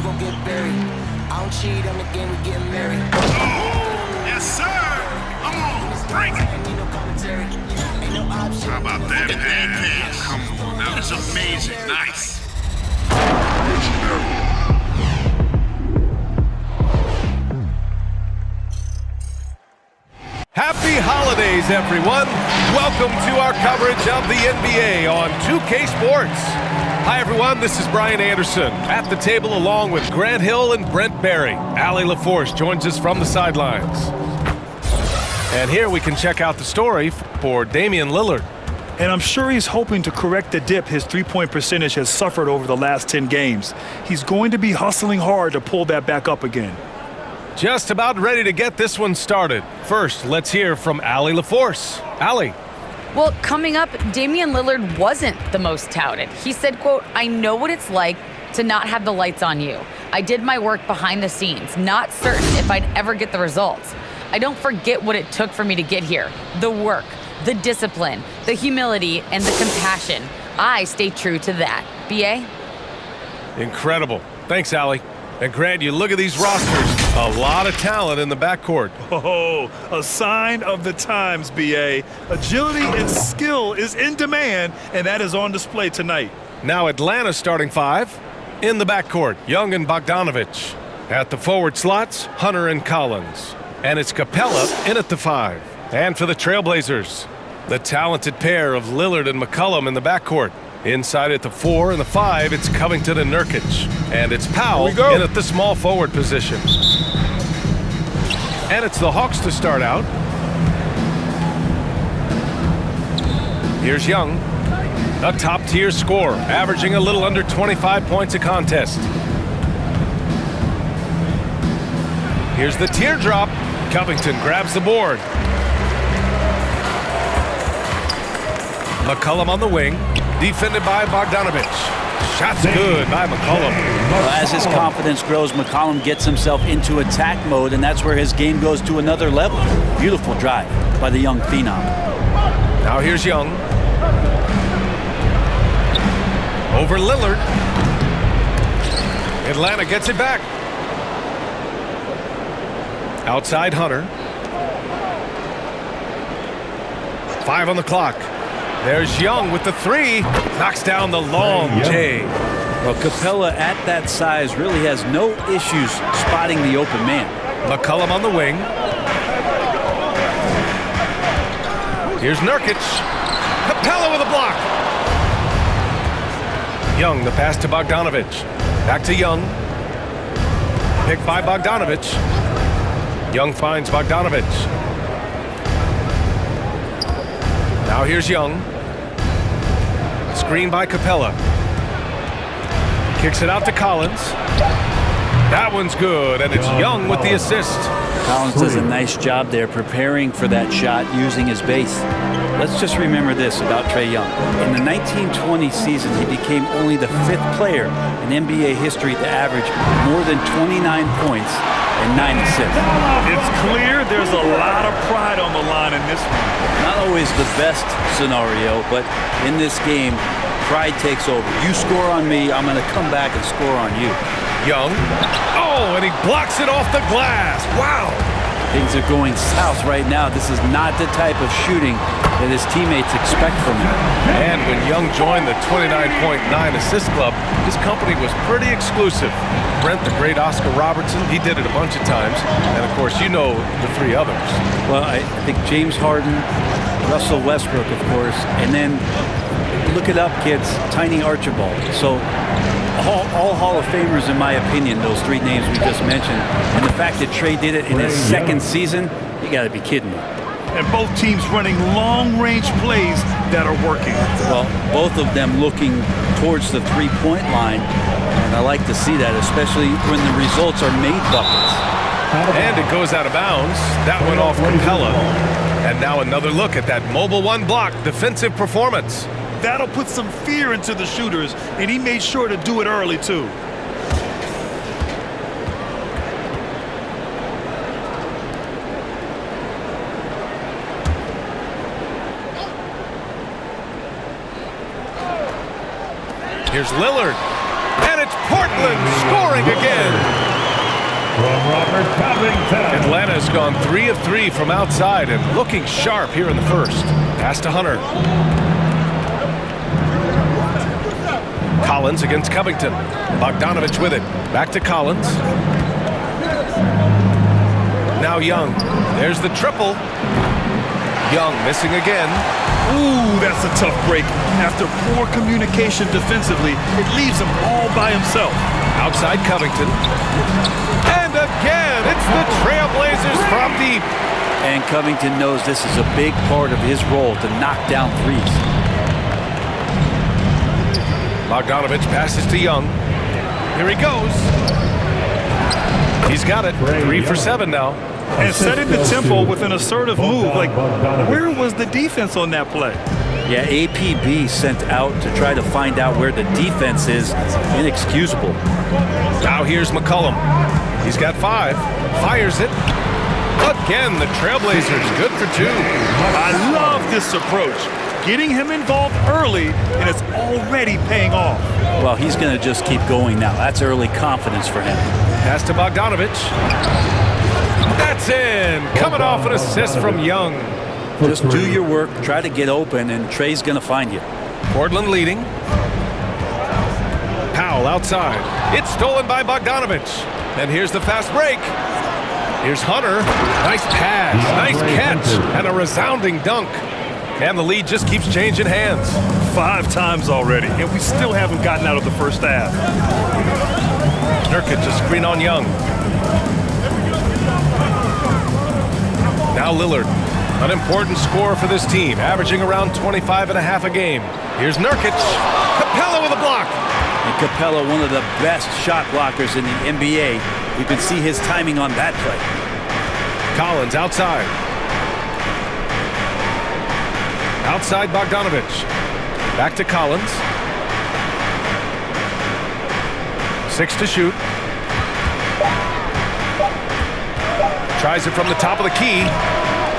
gon' get buried. I don't cheat on the game, we getting married. Oh, yes, sir. Come on, break it. How about that pass? Come on, that was amazing. Nice. Happy holidays, everyone. Welcome to our coverage of the NBA on 2K Sports. Hi, everyone. This is Brian Anderson at the table along with Grant Hill and Brent Barry. Allie LaForce joins us from the sidelines. And here we can check out the story for Damian Lillard. And I'm sure he's hoping to correct the dip his three-point percentage has suffered over the last 10 games. He's going to be hustling hard to pull that back up again. Just about ready to get this one started. First, let's hear from Allie LaForce. Allie. Well, coming up, Damian Lillard wasn't the most touted. He said, quote, "I know what it's like to not have the lights on you. I did my work behind the scenes, not certain if I'd ever get the results. I don't forget what it took for me to get here. The work, the discipline, the humility, and the compassion. I stay true to that." B.A.? Incredible. Thanks, Allie. And Grant, you look at these rosters. A lot of talent in the backcourt. Oh, a sign of the times, B.A. Agility and skill is in demand, and that is on display tonight. Now Atlanta's starting five. In the backcourt, Young and Bogdanovic. At the forward slots, Hunter and Collins. And it's Capella in at the five. And for the Trailblazers, the talented pair of Lillard and McCollum in the backcourt. Inside at the 4 and the 5, it's Covington and Nurkic. And it's Powell in at the small forward position. And it's the Hawks to start out. Here's Young, a top-tier scorer, averaging a little under 25 points a contest. Here's the teardrop. Covington grabs the board. McCollum on the wing, defended by Bogdanovic. Shot's good by McCollum. Well, as his confidence grows, McCollum gets himself into attack mode, and that's where his game goes to another level. Beautiful drive by the young phenom. Now here's Young. Over Lillard. Atlanta gets it back. Outside Hunter. 5 on the clock. There's Young with the 3. Knocks down the long J. Well, Capella at that size really has no issues spotting the open man. McCollum on the wing. Here's Nurkic. Capella with a block. Young, the pass to Bogdanovic. Back to Young. Picked by Bogdanovic. Young finds Bogdanovic. Now here's Young. Screen by Capella. Kicks it out to Collins. That one's good, and it's Young with the assist. Collins does a nice job there preparing for that shot using his base. Let's just remember this about Trae Young. In the 1920 season, he became only the 5th player in NBA history to average more than 29 points and 9 assists. It's clear there's a lot of pride on the line in this one. Not always the best scenario, but in this game, pride takes over. You score on me, I'm going to come back and score on you. Young. Oh, and he blocks it off the glass. Wow. Things are going south right now. This is not the type of shooting that his teammates expect from him. And when Young joined the 29.9 assist club, his company was pretty exclusive. Brent, the great Oscar Robertson, he did it a bunch of times. And, of course, you know the 3 others. Well, I think James Harden, Russell Westbrook, of course, and then look it up, kids, Tiny Archibald. So all Hall of Famers, in my opinion, those 3 names we just mentioned. And the fact that Trae did it in his 2nd season, you got to be kidding me. And both teams running long-range plays that are working. Well, both of them looking towards the 3-point line. And I like to see that, especially when the results are made buckets. And it goes out of bounds. That went off Capella. And now another look at that mobile 1 block defensive performance. That'll put some fear into the shooters, and he made sure to do it early, too. Here's Lillard. And it's Portland scoring. scoring again. Atlanta's gone 3 of 3 from outside and looking sharp here in the first. Pass to Hunter. Collins against Covington. Bogdanovich with it. Back to Collins. Now Young. There's the triple. Young missing again. Ooh, that's a tough break. After poor communication defensively, it leaves him all by himself. Outside Covington. And again, it's the Trailblazers from deep. And Covington knows this is a big part of his role to knock down threes. Bogdanovich passes to Young. Here he goes. He's got it. 3 for 7 now. And setting the tempo with an assertive move. Like, where was the defense on that play? Yeah, APB sent out to try to find out where the defense is. Inexcusable. Now here's McCollum. He's got 5. Fires it. Again, the Trailblazers good for 2. I love this approach. Getting him involved early, and it's already paying off. Well, he's going to just keep going now. That's early confidence for him. Pass to Bogdanovich. That's in. Coming off an assist from Young. Just do your work, try to get open, and Trey's going to find you. Portland leading. Powell outside. It's stolen by Bogdanovich. And here's the fast break. Here's Hunter. Nice pass, nice catch, and a resounding dunk. And the lead just keeps changing hands. 5 times already, and we still haven't gotten out of the first half. Nurkic a screen on Young. Now Lillard, an important scorer for this team, averaging around 25.5 a game. Here's Nurkic. Capella with a block. And Capella, one of the best shot blockers in the NBA. You can see his timing on that play. Collins outside. Outside Bogdanovich. Back to Collins. 6 to shoot. Tries it from the top of the key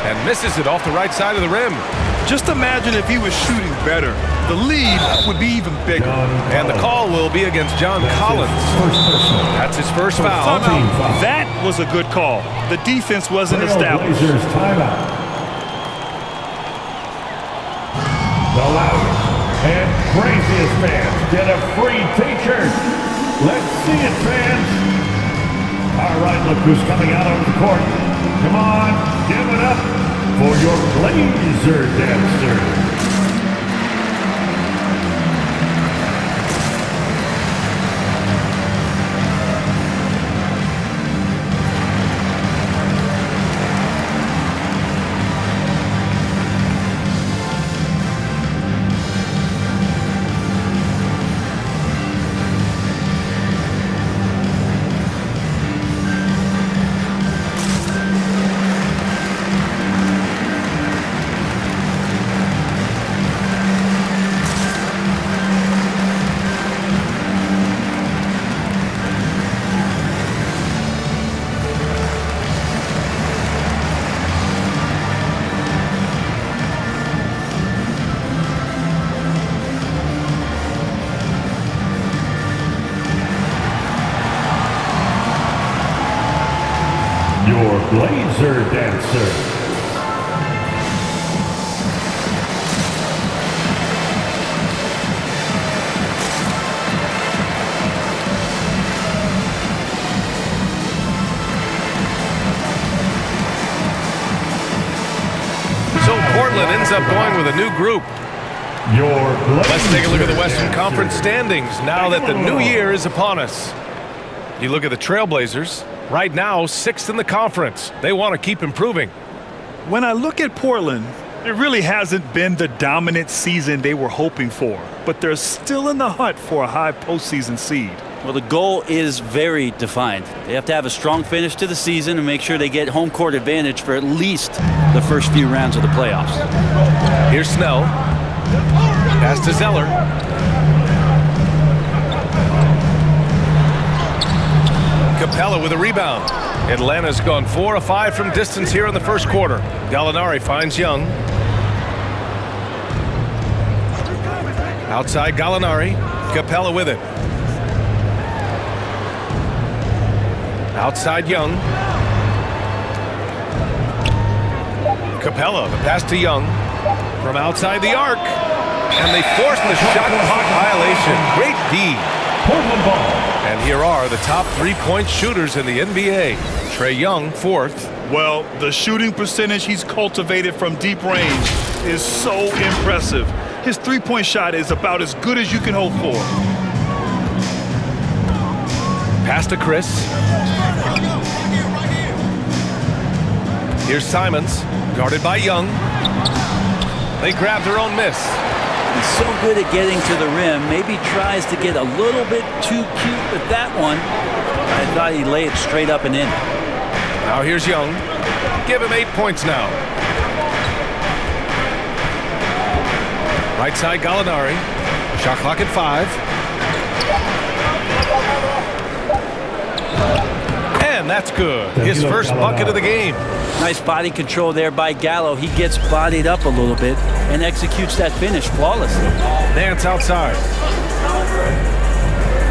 and misses it off the right side of the rim. Just imagine if he was shooting better. The lead would be even bigger. And the call will be against John Collins. That's his first foul. That was a good call. The defense wasn't established. Timeout. The loudest and craziest fans get a free t-shirt. Let's see it, fans. All right, look who's coming out on the court. Come on, give it up for your Blazer dancer. Your Blazer dancer. So Portland ends up going with a new group. Let's take a look at the Western Conference standings now that the new year is upon us. You look at the Trailblazers, right now 6th in the conference. They want to keep improving. When I look at Portland, it really hasn't been the dominant season they were hoping for, but they're still in the hunt for a high postseason seed. Well, the goal is very defined. They have to have a strong finish to the season and make sure they get home court advantage for at least the first few rounds of the playoffs. Here's Snell. Pass to Zeller. Capella with a rebound. Atlanta's gone 4 of 5 from distance here in the first quarter. Gallinari finds Young. Outside Gallinari. Capella with it. Outside Young. Capella, the pass to Young. From outside the arc. And they force the shot clock violation. Great D. Portland ball. And here are the top three-point shooters in the NBA. Trae Young, fourth. Well, the shooting percentage he's cultivated from deep range is so impressive. His three-point shot is about as good as you can hope for. Pass to Chris. Here's Simons, guarded by Young. They grab their own miss. He's so good at getting to the rim. Maybe tries to get a little bit too cute with that one. I thought he'd lay it straight up and in. Now here's Young. Give him 8 points now. Right side Gallinari. Shot clock at 5. And that's good. His first bucket of the game. Nice body control there by Gallo. He gets bodied up a little bit and executes that finish flawlessly. Nance outside.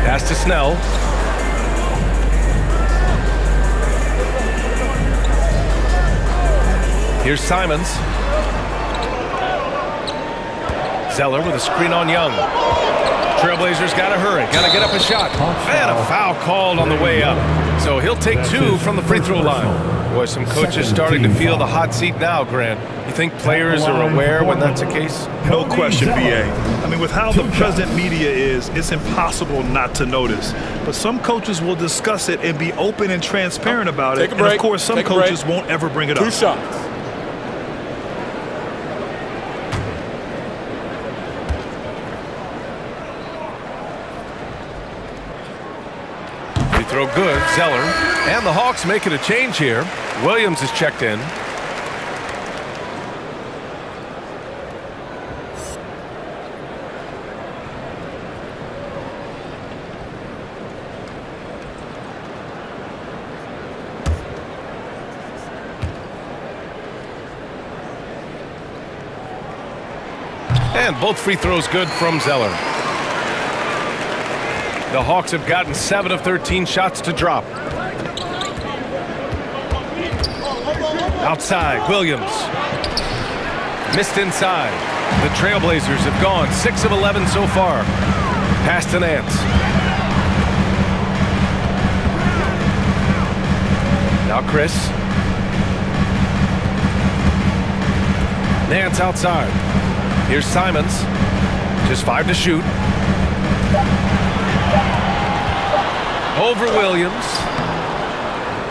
Pass to Snell. Here's Simons. Zeller with a screen on Young. Trailblazers got to hurry. Got to get up a shot. And a foul called on the way up. So he'll take 2 from the free throw line. Boy, some coaches starting to feel the hot seat now, Grant. You think players are aware when that's the case? No question, BA. I mean, with how the present media is, it's impossible not to notice. But some coaches will discuss it and be open and transparent about it. And, of course, some coaches won't ever bring it up. 2 shots. Throw good, Zeller. And the Hawks making a change here. Williams is checked in. And both free throws good from Zeller. The Hawks have gotten 7 of 13 shots to drop. Outside, Williams. Missed inside. The Trailblazers have gone 6 of 11 so far. Pass to Nance. Now Chris. Nance outside. Here's Simons. Just 5 to shoot. Over Williams.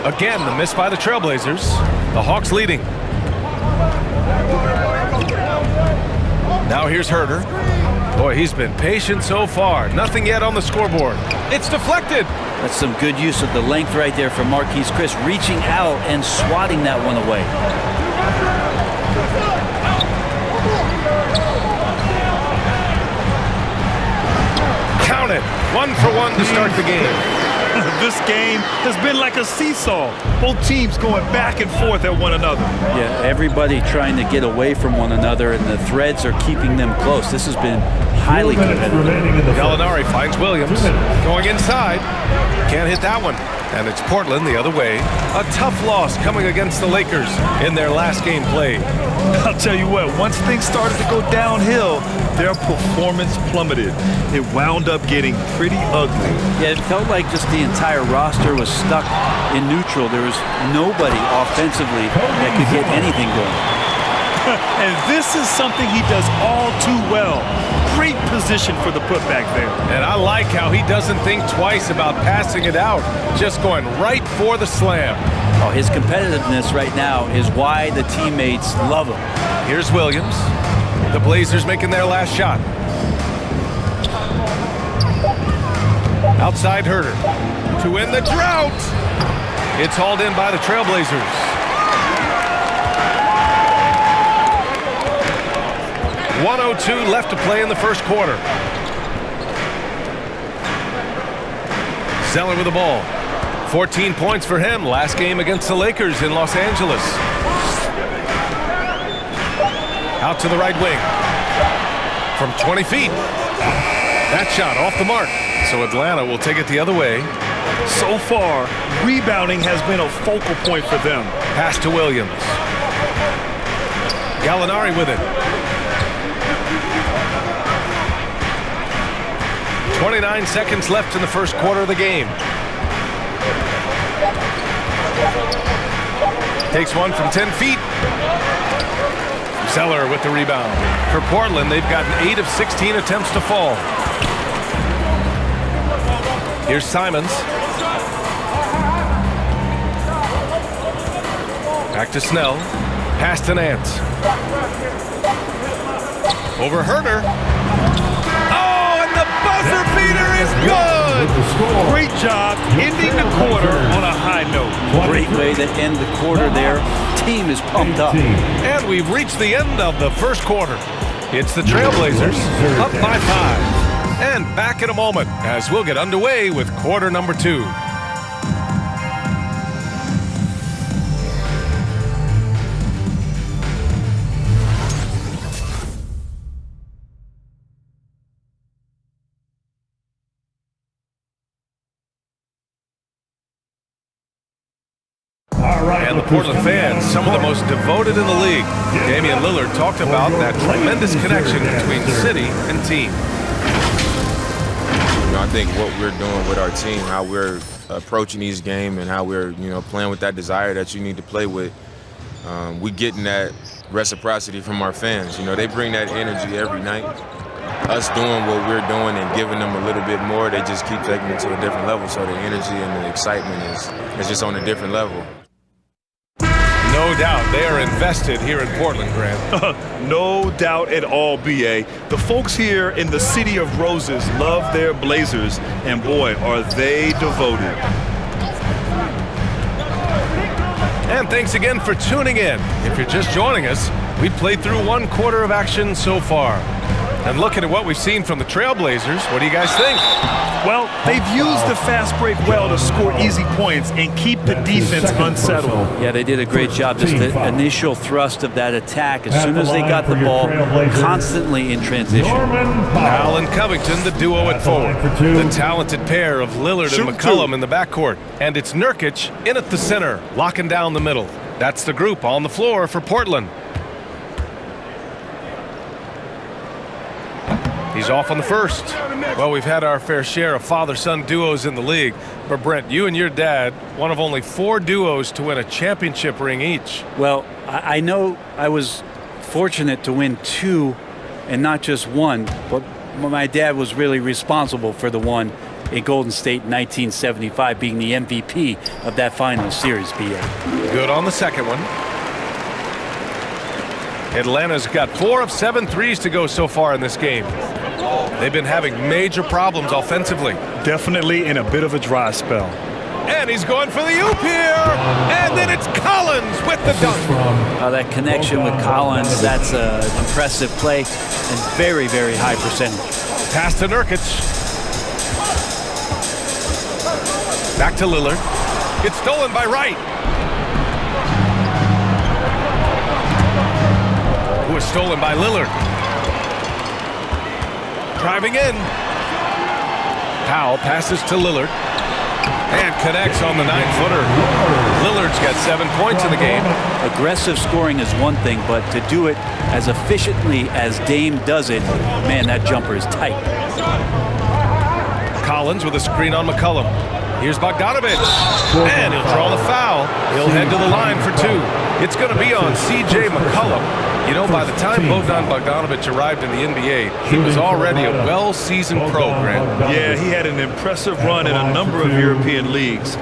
Again, the miss by the Trailblazers. The Hawks leading. Now here's Herter. Boy, he's been patient so far. Nothing yet on the scoreboard. It's deflected. That's some good use of the length right there from Marquise Chris, reaching out and swatting that one away. Count it. 1 for 1 to start the game. This game has been like a seesaw. Both teams going back and forth at one another. Yeah, everybody trying to get away from one another, and the threads are keeping them close. This has been highly competitive. Gallinari finds Williams. Going inside. Can't hit that one. And it's Portland the other way. A tough loss coming against the Lakers in their last game played. I'll tell you what, once things started to go downhill, their performance plummeted. It wound up getting pretty ugly. Yeah, it felt like just the entire roster was stuck in neutral. There was nobody offensively that could get anything going. And this is something he does all too well. Great position for the putback there. And I like how he doesn't think twice about passing it out, just going right for the slam. Oh, his competitiveness right now is why the teammates love him. Here's Williams. The Blazers making their last shot. Outside Herter. To win the drought. It's hauled in by the Trailblazers. 1:02 left to play in the first quarter. Zeller with the ball. 14 points for him last game against the Lakers in Los Angeles. Out to the right wing. From 20 feet. That shot off the mark. So Atlanta will take it the other way. So far, rebounding has been a focal point for them. Pass to Williams. Gallinari with it. 29 seconds left in the first quarter of the game. Takes one from 10 feet. Zeller with the rebound. For Portland, they've gotten 8 of 16 attempts to fall. Here's Simons. Back to Snell. Pass to Nance. Over Herter. Oh, and the buzzer beater is good! Great job ending the quarter on a high note. Great way to end the quarter there. Team is pumped up. And we've reached the end of the first quarter. It's the Trailblazers up by 5. And back in a moment as we'll get underway with quarter number 2. And the Portland fans, some of the most devoted in the league. Damian Lillard talked about that tremendous connection between city and team. I think what we're doing with our team, how we're approaching each game and how we're, playing with that desire that you need to play with, we getting that reciprocity from our fans. They bring that energy every night. Us doing what we're doing and giving them a little bit more, they just keep taking it to a different level. So the energy and the excitement is just on a different level. No doubt they are invested here in Portland, Grant. No doubt at all, B.A. The folks here in the City of Roses love their Blazers, and boy, are they devoted. And thanks again for tuning in. If you're just joining us, we played through one quarter of action so far. And looking at what we've seen from the Trailblazers, what do you guys think? Well, they've used the fast break well to score easy points and keep the defense unsettled. Yeah, they did a great job. Just the initial thrust of that attack, as soon as they got the ball, constantly in transition. Allen Covington, the duo at forward. The talented pair of Lillard and McCollum in the backcourt. And it's Nurkic in at the center, locking down the middle. That's the group on the floor for Portland. He's off on the first. Well, we've had our fair share of father-son duos in the league. But, Brent, you and your dad, one of only 4 duos to win a championship ring each. Well, I know I was fortunate to win 2 and not just 1, but my dad was really responsible for the one in Golden State in 1975, being the MVP of that final series, B.A. Good on the second one. Atlanta's got 4 of 7 threes to go so far in this game. They've been having major problems offensively. Definitely in a bit of a dry spell. And he's going for the oop here. And then it's Collins with the dunk. That connection with Collins, that's an impressive play and very, very high percentage. Pass to Nurkic. Back to Lillard. It's stolen by Wright. Who was stolen by Lillard. Driving in. Powell passes to Lillard and connects on the 9-footer. Lillard's got 7 points in the game. Aggressive scoring is one thing, but to do it as efficiently as Dame does it, man, that jumper is tight. Collins with a screen on McCollum. Here's Bogdanovic, and he'll draw the foul. He'll head to the line for 2. It's going to be on C.J. McCollum. By the time Bogdanovic arrived in the NBA, he was already a well-seasoned pro, Grant. Yeah, he had an impressive run in a number of European leagues,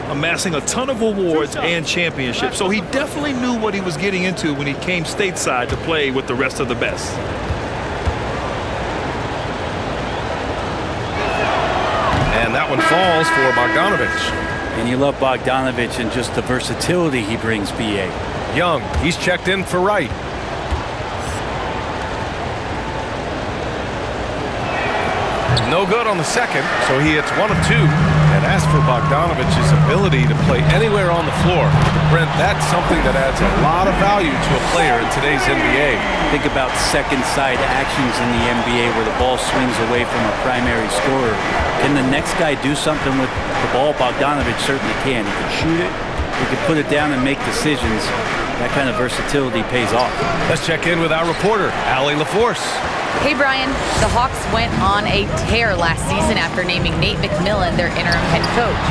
amassing a ton of awards and championships. So he definitely knew what he was getting into when he came stateside to play with the rest of the best. And that one falls for Bogdanovic. And you love Bogdanovic and just the versatility he brings, B.A. Young, he's checked in for Wright. No good on the second, so he hits 1 of 2. And And as for Bogdanovic's ability to play anywhere on the floor, Brent, that's something that adds a lot of value to a player in today's NBA. Think about second side actions in the NBA where the ball swings away from a primary scorer. Can the next guy do something with the ball? Bogdanovic certainly can. He can shoot it, he can put it down and make decisions. That kind of versatility pays off. Let's check in with our reporter, Allie LaForce. Hey, Brian. The Hawks went on a tear last season after naming Nate McMillan their interim head coach.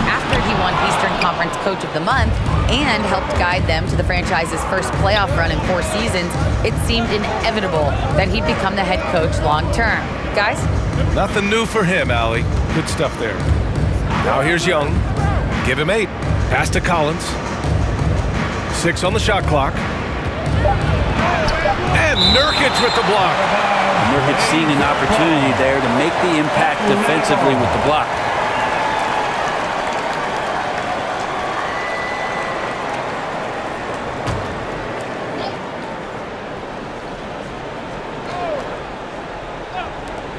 After he won Eastern Conference Coach of the Month and helped guide them to the franchise's first playoff run in 4 seasons, it seemed inevitable that he'd become the head coach long term. Guys? Nothing new for him, Allie. Good stuff there. Now here's Young. Give him 8. Pass to Collins. 6 on the shot clock. And Nurkic with the block. Nurkic seeing an opportunity there to make the impact defensively with the block.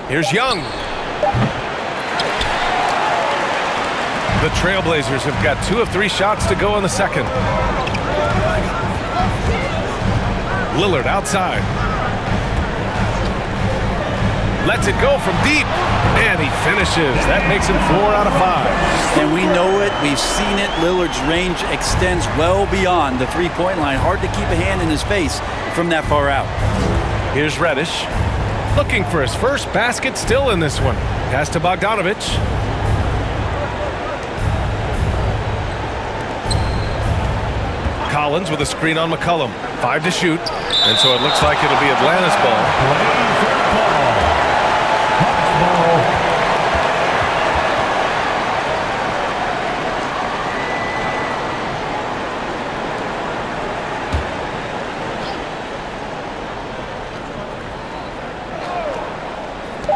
Here's Young. The Trailblazers have got 2 of 3 shots to go in the second. Lillard outside. Lets it go from deep. And he finishes. That makes him 4 out of 5. And we know it. We've seen it. Lillard's range extends well beyond the three-point line. Hard to keep a hand in his face from that far out. Here's Reddish. Looking for his first basket still in this one. Pass to Bogdanovic. Collins with a screen on McCollum. 5 to shoot. And so it looks like it'll be Atlanta's ball.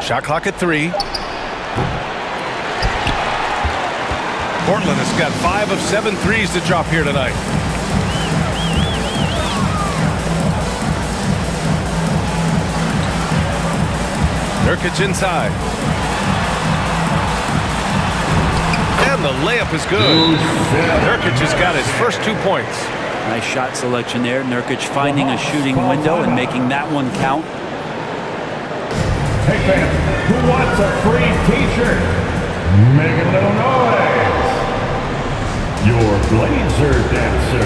Shot clock at 3. Portland has got 5 of 7 threes to drop here tonight. Nurkic inside. And the layup is good. Nurkic has got his first 2 points. Nice shot selection there. Nurkic finding a shooting window and making that one count. Hey fans, who wants a free t-shirt? Make a little noise. Your Blazer dancer.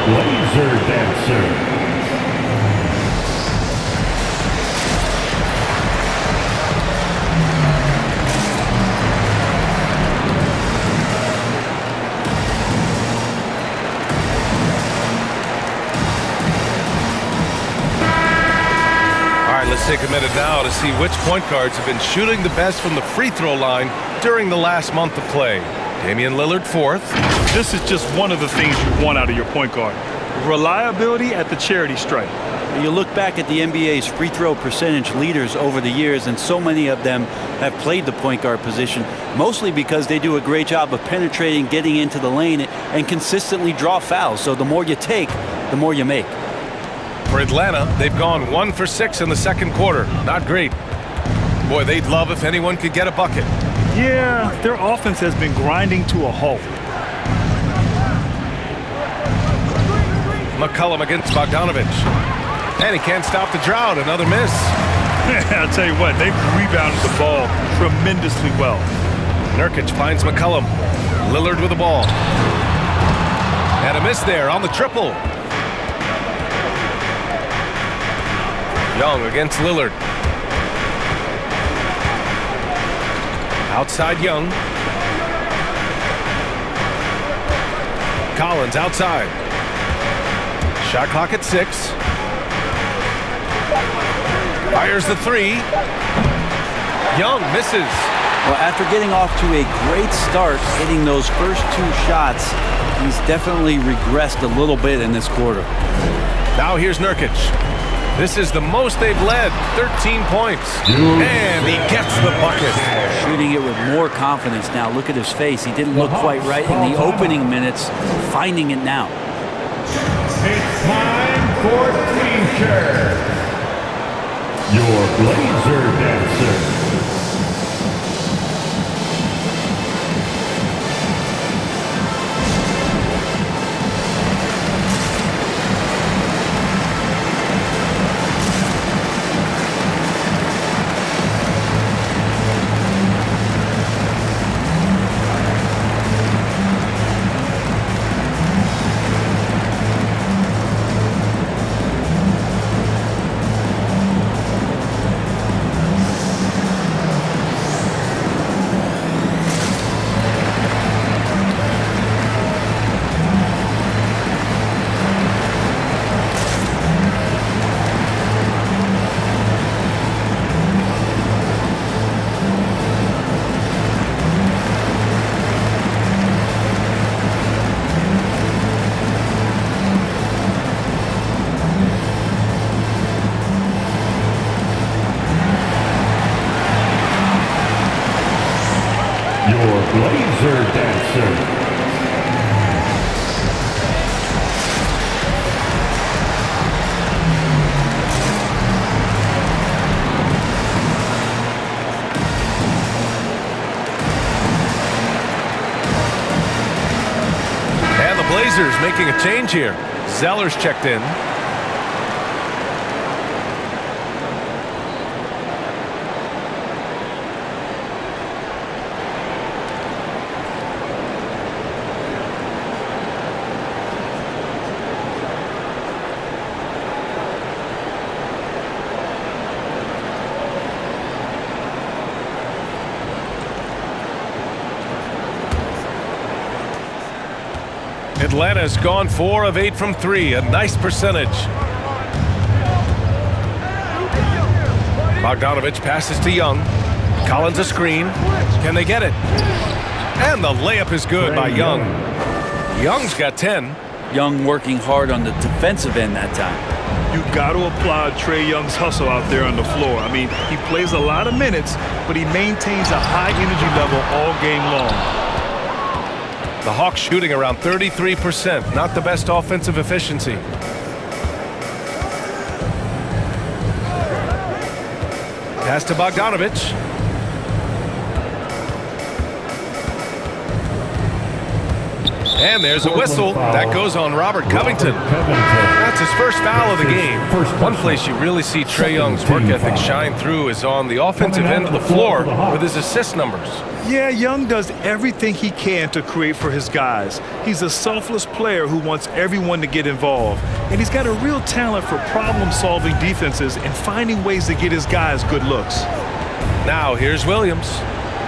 Blazer dancer. Let's take a minute now to see which point guards have been shooting the best from the free throw line during the last month of play. Damian Lillard, 4th. This is just one of the things you want out of your point guard. Reliability at the charity stripe. You look back at the NBA's free throw percentage leaders over the years, and so many of them have played the point guard position, mostly because they do a great job of penetrating, getting into the lane, and consistently draw fouls. So the more you take, the more you make. For Atlanta, they've gone 1 for 6 in the second quarter. Not great. Boy, they'd love if anyone could get a bucket. Yeah, their offense has been grinding to a halt. McCollum against Bogdanovic. And he can't stop the drought. Another miss. I'll tell you what, they've rebounded the ball tremendously well. Nurkic finds McCollum. Lillard with the ball. And a miss there on the triple. Young against Lillard. Outside Young. Collins outside. Shot clock at 6. Fires the 3. Young misses. Well, after getting off to a great start, hitting those first 2 shots, he's definitely regressed a little bit in this quarter. Now here's Nurkic. This is the most they've led, 13 points. And he gets the bucket. Shooting it with more confidence now. Look at his face. He didn't look quite right in the opening minutes, finding it now. It's time for T-shirts. Your Blazer Dancer. Blazer Dancer. And the Blazers making a change here. Zeller's checked in. Atlanta's gone 4 of 8 from 3, a nice percentage. Bogdanovich passes to Young. Collins a screen. Can they get it? And the layup is good by Young. Young's got 10. Young working hard on the defensive end that time. You've got to applaud Trae Young's hustle out there on the floor. I mean, he plays a lot of minutes, but he maintains a high energy level all game long. The Hawks shooting around 33%, not the best offensive efficiency. Pass to Bogdanovich. And there's a whistle. That goes on Robert Covington. That's his first foul of the game. One place you really see Trae Young's work ethic shine through is on the offensive end of the floor with his assist numbers. Yeah, Young does everything he can to create for his guys. He's a selfless player who wants everyone to get involved. And he's got a real talent for problem-solving defenses and finding ways to get his guys good looks. Now here's Williams.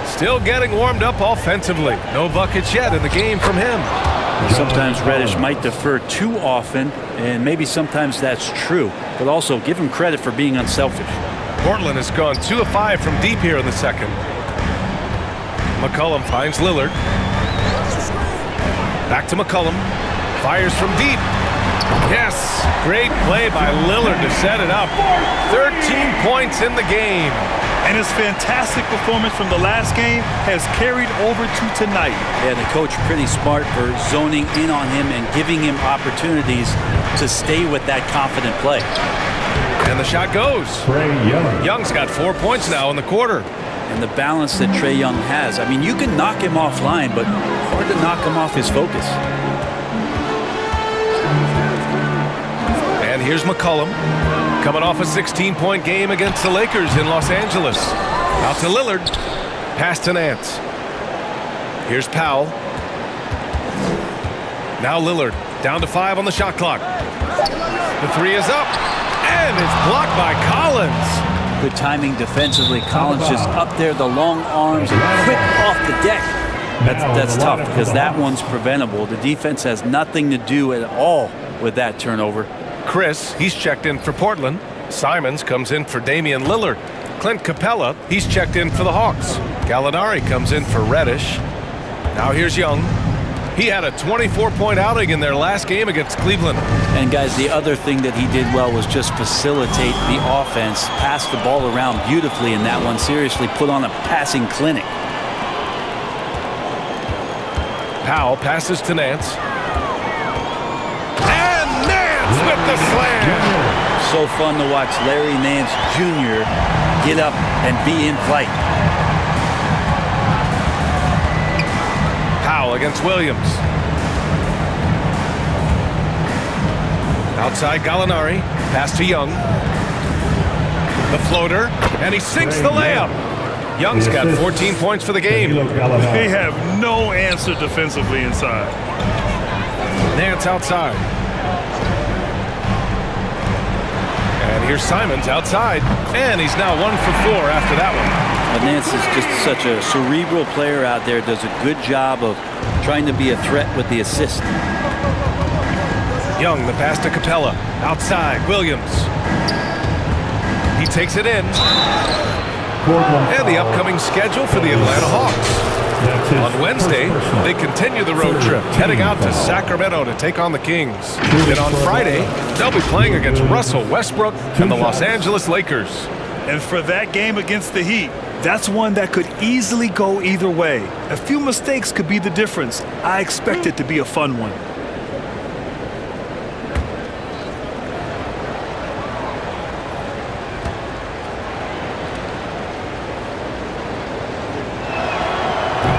Still getting warmed up offensively. No buckets yet in the game from him. Sometimes Reddish might defer too often, and maybe sometimes that's true. But also give him credit for being unselfish. Portland has gone 2 of 5 from deep here in the second. McCollum finds Lillard. Back to McCollum. Fires from deep. Yes, great play by Lillard to set it up. 13 points in the game. And his fantastic performance from the last game has carried over to tonight. Yeah, the coach pretty smart for zoning in on him and giving him opportunities to stay with that confident play. And the shot goes. Trae Young. Young's got 4 points now in the quarter. And the balance that Trae Young has. I mean, you can knock him offline, but hard to knock him off his focus. And here's McCollum. Coming off a 16-point game against the Lakers in Los Angeles. Out to Lillard. Pass to Nance. Here's Powell. Now Lillard, down to 5 on the shot clock. The three is up, and it's blocked by Collins. Good timing defensively. Collins just up there, the long arms, and quick off the deck. That's tough because that one's preventable. The defense has nothing to do at all with that turnover. Chris, he's checked in for Portland. Simons comes in for Damian Lillard. Clint Capella, he's checked in for the Hawks. Gallinari comes in for Reddish. Now here's Young. He had a 24-point outing in their last game against Cleveland. And guys, the other thing that he did well was just facilitate the offense, pass the ball around beautifully in that one. Seriously, put on a passing clinic. Powell passes to Nance. And Nance with the slam! So fun to watch Larry Nance Jr. get up and be in flight. Powell against Williams. Outside Gallinari. Pass to Young. The floater. And he sinks the layup. Young's got 14 points for the game. They have no answer defensively inside. Nance outside. And here's Simons outside. And he's now 1 for 4 after that one. But Nance is just such a cerebral player out there, does a good job of trying to be a threat with the assist. Young, the pass to Capella. Outside, Williams. He takes it in. And the upcoming schedule for the Atlanta Hawks. On Wednesday, they continue the road trip, heading out to Sacramento to take on the Kings. Then on Friday, they'll be playing against Russell Westbrook and the Los Angeles Lakers. And for that game against the Heat, that's one that could easily go either way. A few mistakes could be the difference. I expect it to be a fun one.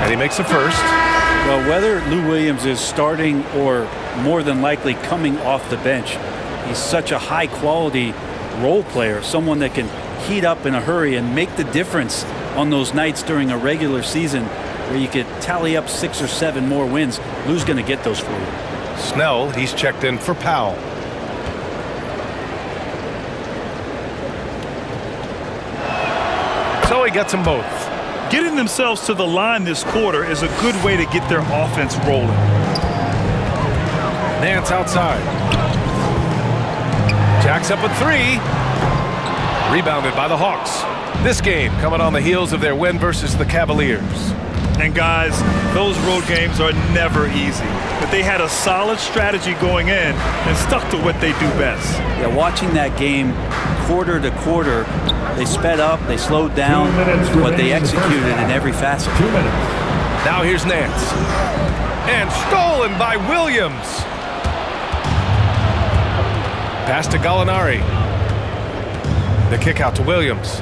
And he makes a first. Well, whether Lou Williams is starting or more than likely coming off the bench, he's such a high-quality role player, someone that can heat up in a hurry and make the difference on those nights during a regular season where you could tally up 6 or 7 more wins. Lou's going to get those for you. Snell, he's checked in for Powell. So he gets them both. Getting themselves to the line this quarter is a good way to get their offense rolling. Nance outside. Jacks up a 3. Rebounded by the Hawks. This game coming on the heels of their win versus the Cavaliers. And guys, those road games are never easy. But they had a solid strategy going in and stuck to what they do best. Yeah, watching that game quarter to quarter, they sped up, they slowed down, but they executed in every facet. 2 minutes. Now here's Nance. And stolen by Williams. Pass to Gallinari. The kick out to Williams.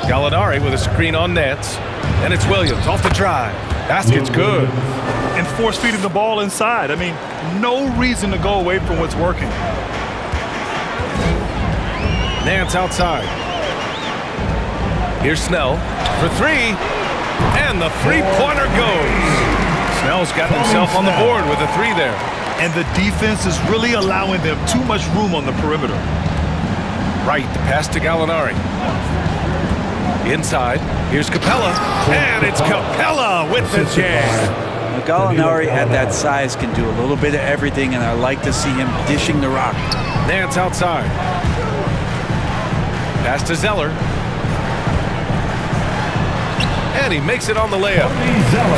Gallinari with a screen on Nance. And it's Williams off the drive. Basket's good. And force feeding the ball inside. I mean, no reason to go away from what's working. Nance outside. Here's Snell for 3. And the three-pointer goes. Snell's got himself on the board with a 3 there. And the defense is really allowing them too much room on the perimeter. Right, the pass to Gallinari. Inside, here's Capella. And it's Capella with the jam. Gallinari at that size can do a little bit of everything, and I like to see him dishing the rock. Nance outside. Pass to Zeller. And he makes it on the layup.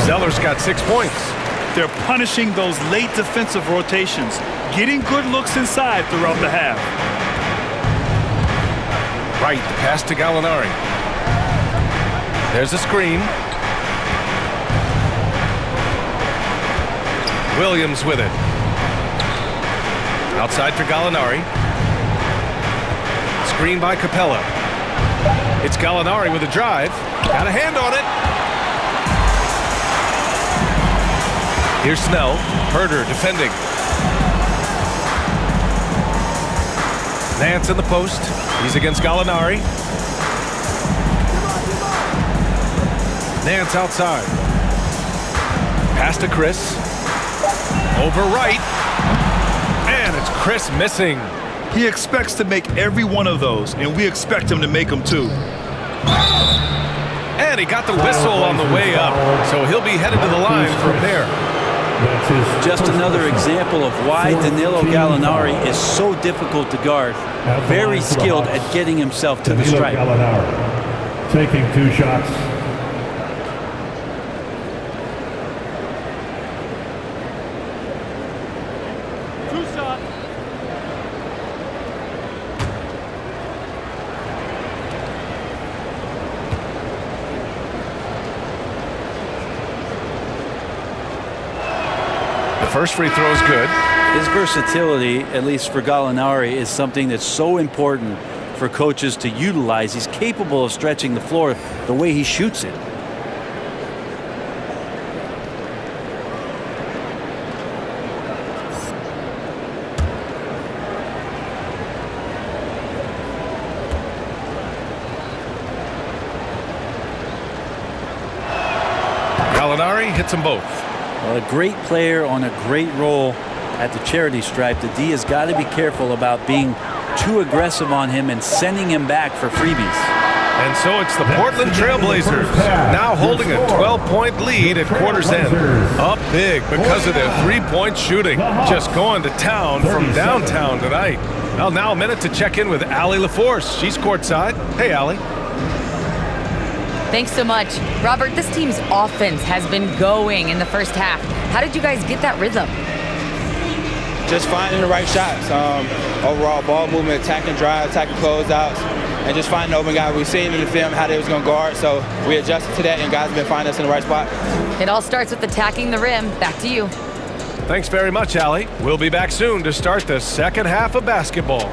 Zeller's got 6 points. They're punishing those late defensive rotations, getting good looks inside throughout the half. Right, the pass to Gallinari. There's a screen. Williams with it. Outside for Gallinari. Screen by Capella. It's Gallinari with a drive. Got a hand on it. Here's Snell. Herder defending. Nance in the post. He's against Gallinari. Nance outside. Pass to Chris. Over right. And it's Chris missing. He expects to make every one of those, and we expect him to make them too. And he got the whistle on the way up, so he'll be headed to the line from there. Just another example of why Danilo Gallinari is so difficult to guard. Very skilled at getting himself to the stripe. Taking 2 shots. First free throw is good. His versatility, at least for Gallinari, is something that's so important for coaches to utilize. He's capable of stretching the floor the way he shoots it. Gallinari hits them both. Well, a great player on a great role at the charity stripe. The D has got to be careful about being too aggressive on him and sending him back for freebies. And so it's the Portland Trailblazers now holding a 12-point lead at quarter's end. Up big because of their three-point shooting. Just going to town from downtown tonight. Well, now a minute to check in with Allie LaForce. She's courtside. Hey, Allie. Thanks so much. Robert, this team's offense has been going in the first half. How did you guys get that rhythm? Just finding the right shots. Overall ball movement, attacking drive, attacking closeouts, and just finding the open guy. We've seen in the film how they was going to guard, so we adjusted to that, and guys have been finding us in the right spot. It all starts with attacking the rim. Back to you. Thanks very much, Allie. We'll be back soon to start the second half of basketball.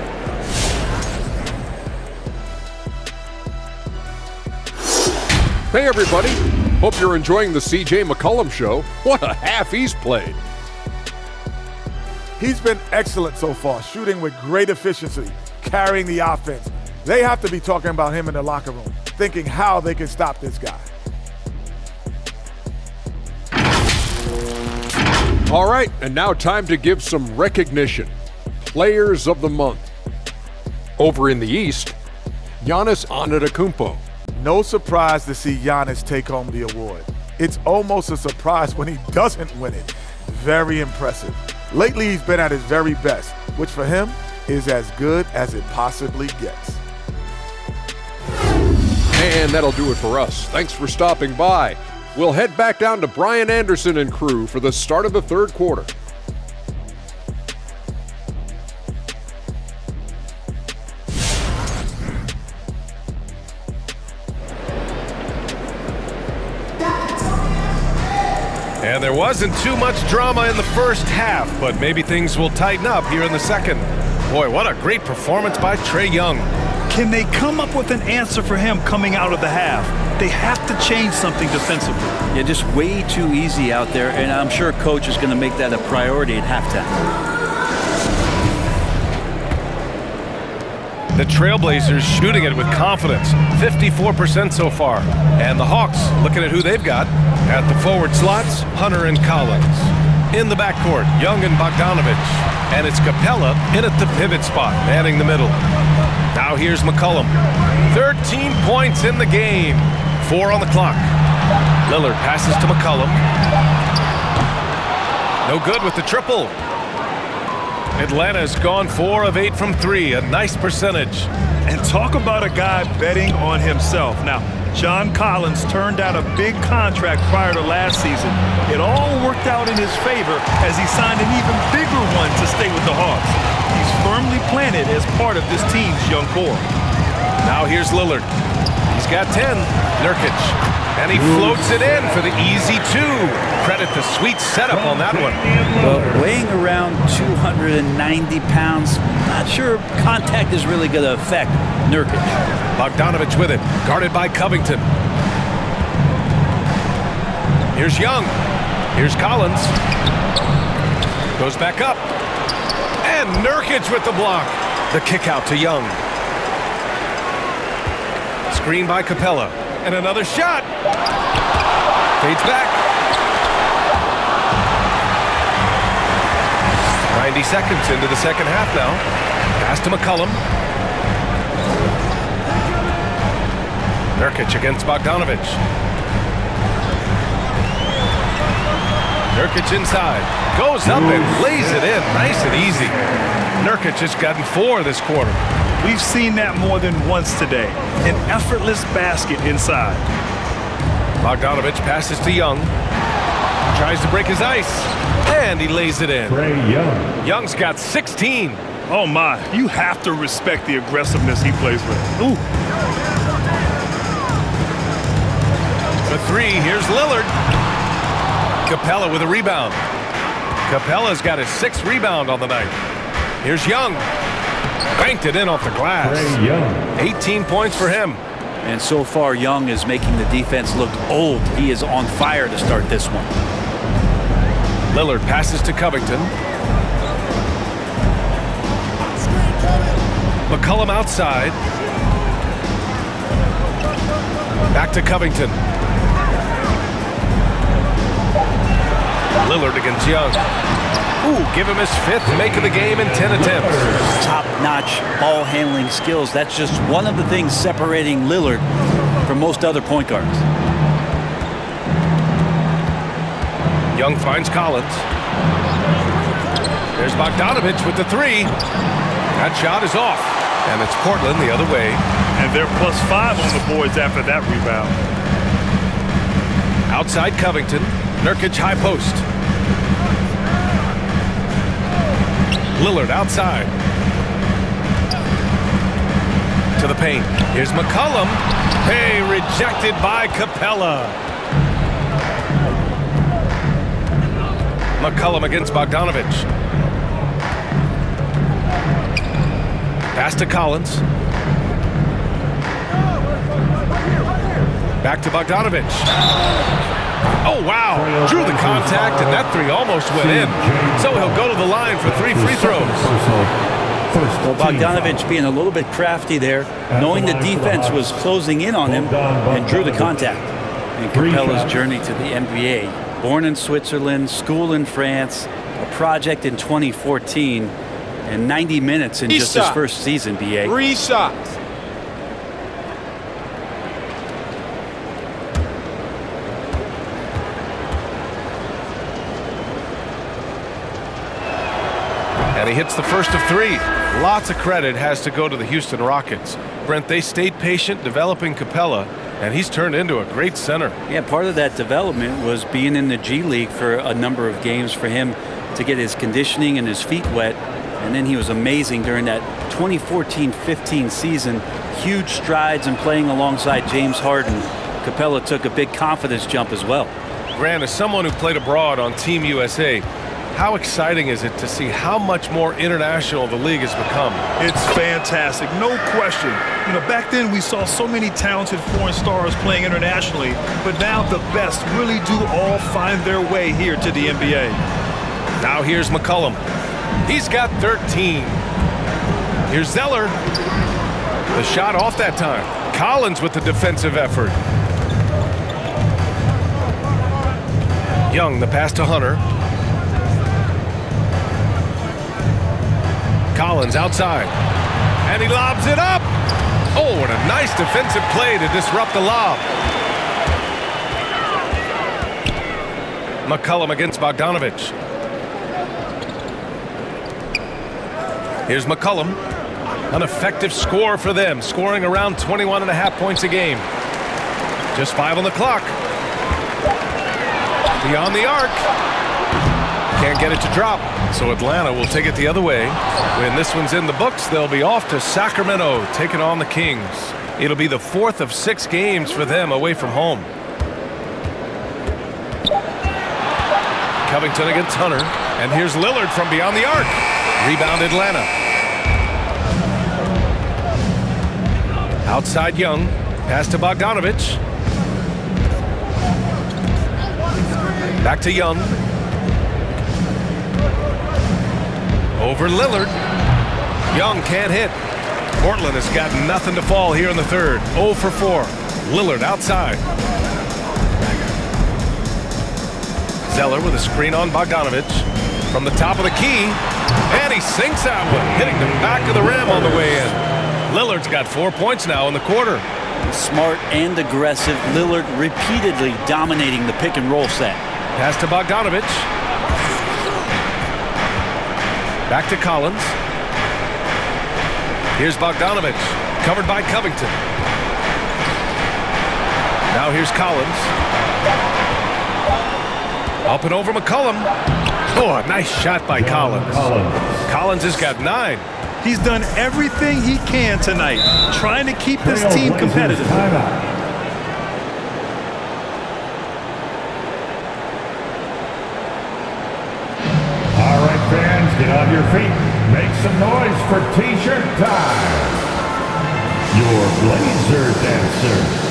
Hey everybody, hope you're enjoying the CJ McCollum show. What a half he's played. He's been excellent so far, shooting with great efficiency, carrying the offense. They have to be talking about him in the locker room, thinking how they can stop this guy. All right, and now time to give some recognition. Players of the month. Over in the East, Giannis Antetokounmpo. No surprise to see Giannis take home the award. It's almost a surprise when he doesn't win it. Very impressive. Lately, he's been at his very best, which for him is as good as it possibly gets. And that'll do it for us. Thanks for stopping by. We'll head back down to Brian Anderson and crew for the start of the third quarter. And there wasn't too much drama in the first half, but maybe things will tighten up here in the second. Boy, what a great performance by Trae Young. Can they come up with an answer for him coming out of the half? They have to change something defensively. Yeah, just way too easy out there, and I'm sure coach is going to make that a priority at halftime. The Trailblazers shooting it with confidence, 54% so far. And the Hawks looking at who they've got. At the forward slots, Hunter and Collins. In the backcourt, Young and Bogdanovich. And it's Capella in at the pivot spot, manning the middle. Now here's McCollum. 13 points in the game. 4 on the clock. Lillard passes to McCollum. No good with the triple. Atlanta's gone 4 of 8 from 3, a nice percentage. And talk about a guy betting on himself. Now, John Collins turned down a big contract prior to last season. It all worked out in his favor as he signed an even bigger one to stay with the Hawks. He's firmly planted as part of this team's young core. Now here's Lillard. He's got 10. Nurkic. And he floats it in for the easy 2. Credit the sweet setup on that one. Well, weighing around 290 pounds, not sure contact is really going to affect Nurkic. Bogdanovich with it, guarded by Covington. Here's Young. Here's Collins. Goes back up. And Nurkic with the block. The kick out to Young. Screen by Capella. And another shot. Fades back. 90 seconds into the second half now. Pass to McCollum. Nurkic against Bogdanovic. Nurkic inside. Goes up and lays it in. Nice and easy. Nurkic has gotten 4 this quarter. We've seen that more than once today. An effortless basket inside. Bogdanovic passes to Young. Tries to break his ice. And he lays it in. Trae Young. Young's got 16. Oh my, you have to respect the aggressiveness he plays with. Ooh. For 3, here's Lillard. Capella with a rebound. Capella's got his 6th rebound on the night. Here's Young. Banked it in off the glass. Trae Young. 18 points for him. And so far, Young is making the defense look old. He is on fire to start this one. Lillard passes to Covington. McCollum outside. Back to Covington. Lillard against Young. Ooh, give him his 5th make of the game in 10 attempts. Top-notch ball handling skills. That's just one of the things separating Lillard from most other point guards. Young finds Collins. There's Bogdanovic with the 3. That shot is off. And it's Portland the other way. And they're +5 on the boards after that rebound. Outside Covington. Nurkic high post. Lillard outside. To the paint. Here's McCollum. Hey, rejected by Capella. McCollum against Bogdanovic. Pass to Collins. Back to Bogdanovic. Oh, wow. Drew the contact, and that 3 almost went in. So he'll go to the line for 3 free throws. Well, Bogdanovic being a little bit crafty there, knowing the defense was closing in on him, and drew the contact. And Capella's journey to the NBA. Born in Switzerland, school in France, a project in 2014, and 90 minutes in just his first season, BA. 3 shots. And he hits the first of 3. Lots of credit has to go to the Houston Rockets. Brent, they stayed patient developing Capella, and he's turned into a great center. Yeah, part of that development was being in the G League for a number of games for him to get his conditioning and his feet wet. And then he was amazing during that 2014-15 season. Huge strides in playing alongside James Harden. Capella took a big confidence jump as well. Grant, as someone who played abroad on Team USA, how exciting is it to see how much more international the league has become? It's fantastic, no question. You know, back then we saw so many talented foreign stars playing internationally, but now the best really do all find their way here to the NBA. Now here's McCollum. He's got 13. Here's Zeller. The shot off that time. Collins with the defensive effort. Young, the pass to Hunter. Collins outside. And he lobs it up. Oh, what a nice defensive play to disrupt the lob. McCollum against Bogdanovic. Here's McCollum. An effective score for them, scoring around 21.5 points a game. Just 5 on the clock. Beyond the arc. Can't get it to drop, so Atlanta will take it the other way. When this one's in the books, they'll be off to Sacramento, taking on the Kings. It'll be the 4th of 6 games for them away from home. Covington against Hunter, and here's Lillard from beyond the arc. Rebound Atlanta. Outside Young, pass to Bogdanovic. Back to Young. Over Lillard. Young can't hit. Portland has got nothing to fall here in the third. 0 for 4. Lillard outside. Zeller with a screen on Bogdanovich. From the top of the key, and he sinks that one, hitting the back of the rim on the way in. Lillard's got 4 points now in the quarter. Smart and aggressive. Lillard repeatedly dominating the pick and roll set. Pass to Bogdanovich. Back to Collins. Here's Bogdanovich, covered by Covington. Now here's Collins. Up and over McCollum. Oh, a nice shot by Collins. Collins has got 9. He's done everything he can tonight, trying to keep this team competitive. All right, fans, get on your feet. Make some noise for T-shirt time. Your Blazer dancer.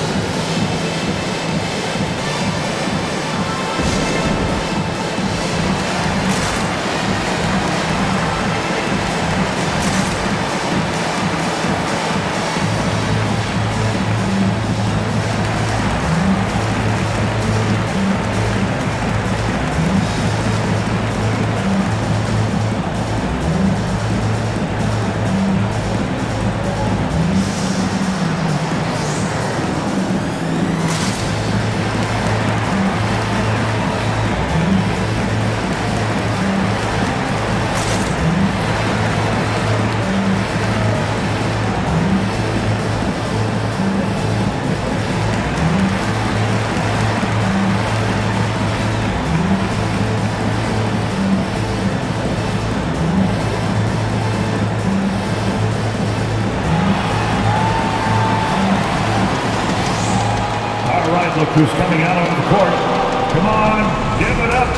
Look who's coming out on the court. Come on, give it up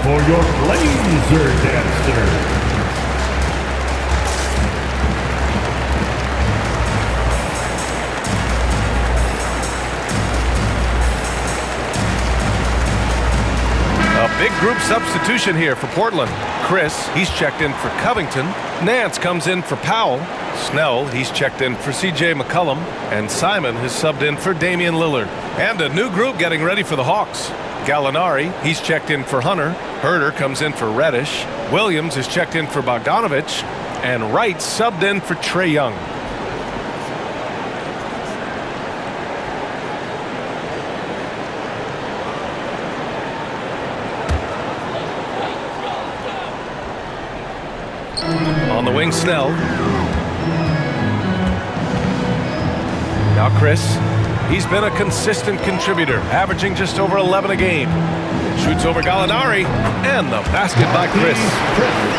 for your Blazer dancer. A big group substitution here for Portland. Chris, he's checked in for Covington. Nance comes in for Powell. Snell, he's checked in for C.J. McCollum. And Simon has subbed in for Damian Lillard. And a new group getting ready for the Hawks. Gallinari, he's checked in for Hunter. Herder comes in for Reddish. Williams is checked in for Bogdanovich. And Wright subbed in for Trae Young. On the wing, Snell. Now Chris. He's been a consistent contributor, averaging just over 11 a game. Shoots over Gallinari, and the basket by Chris.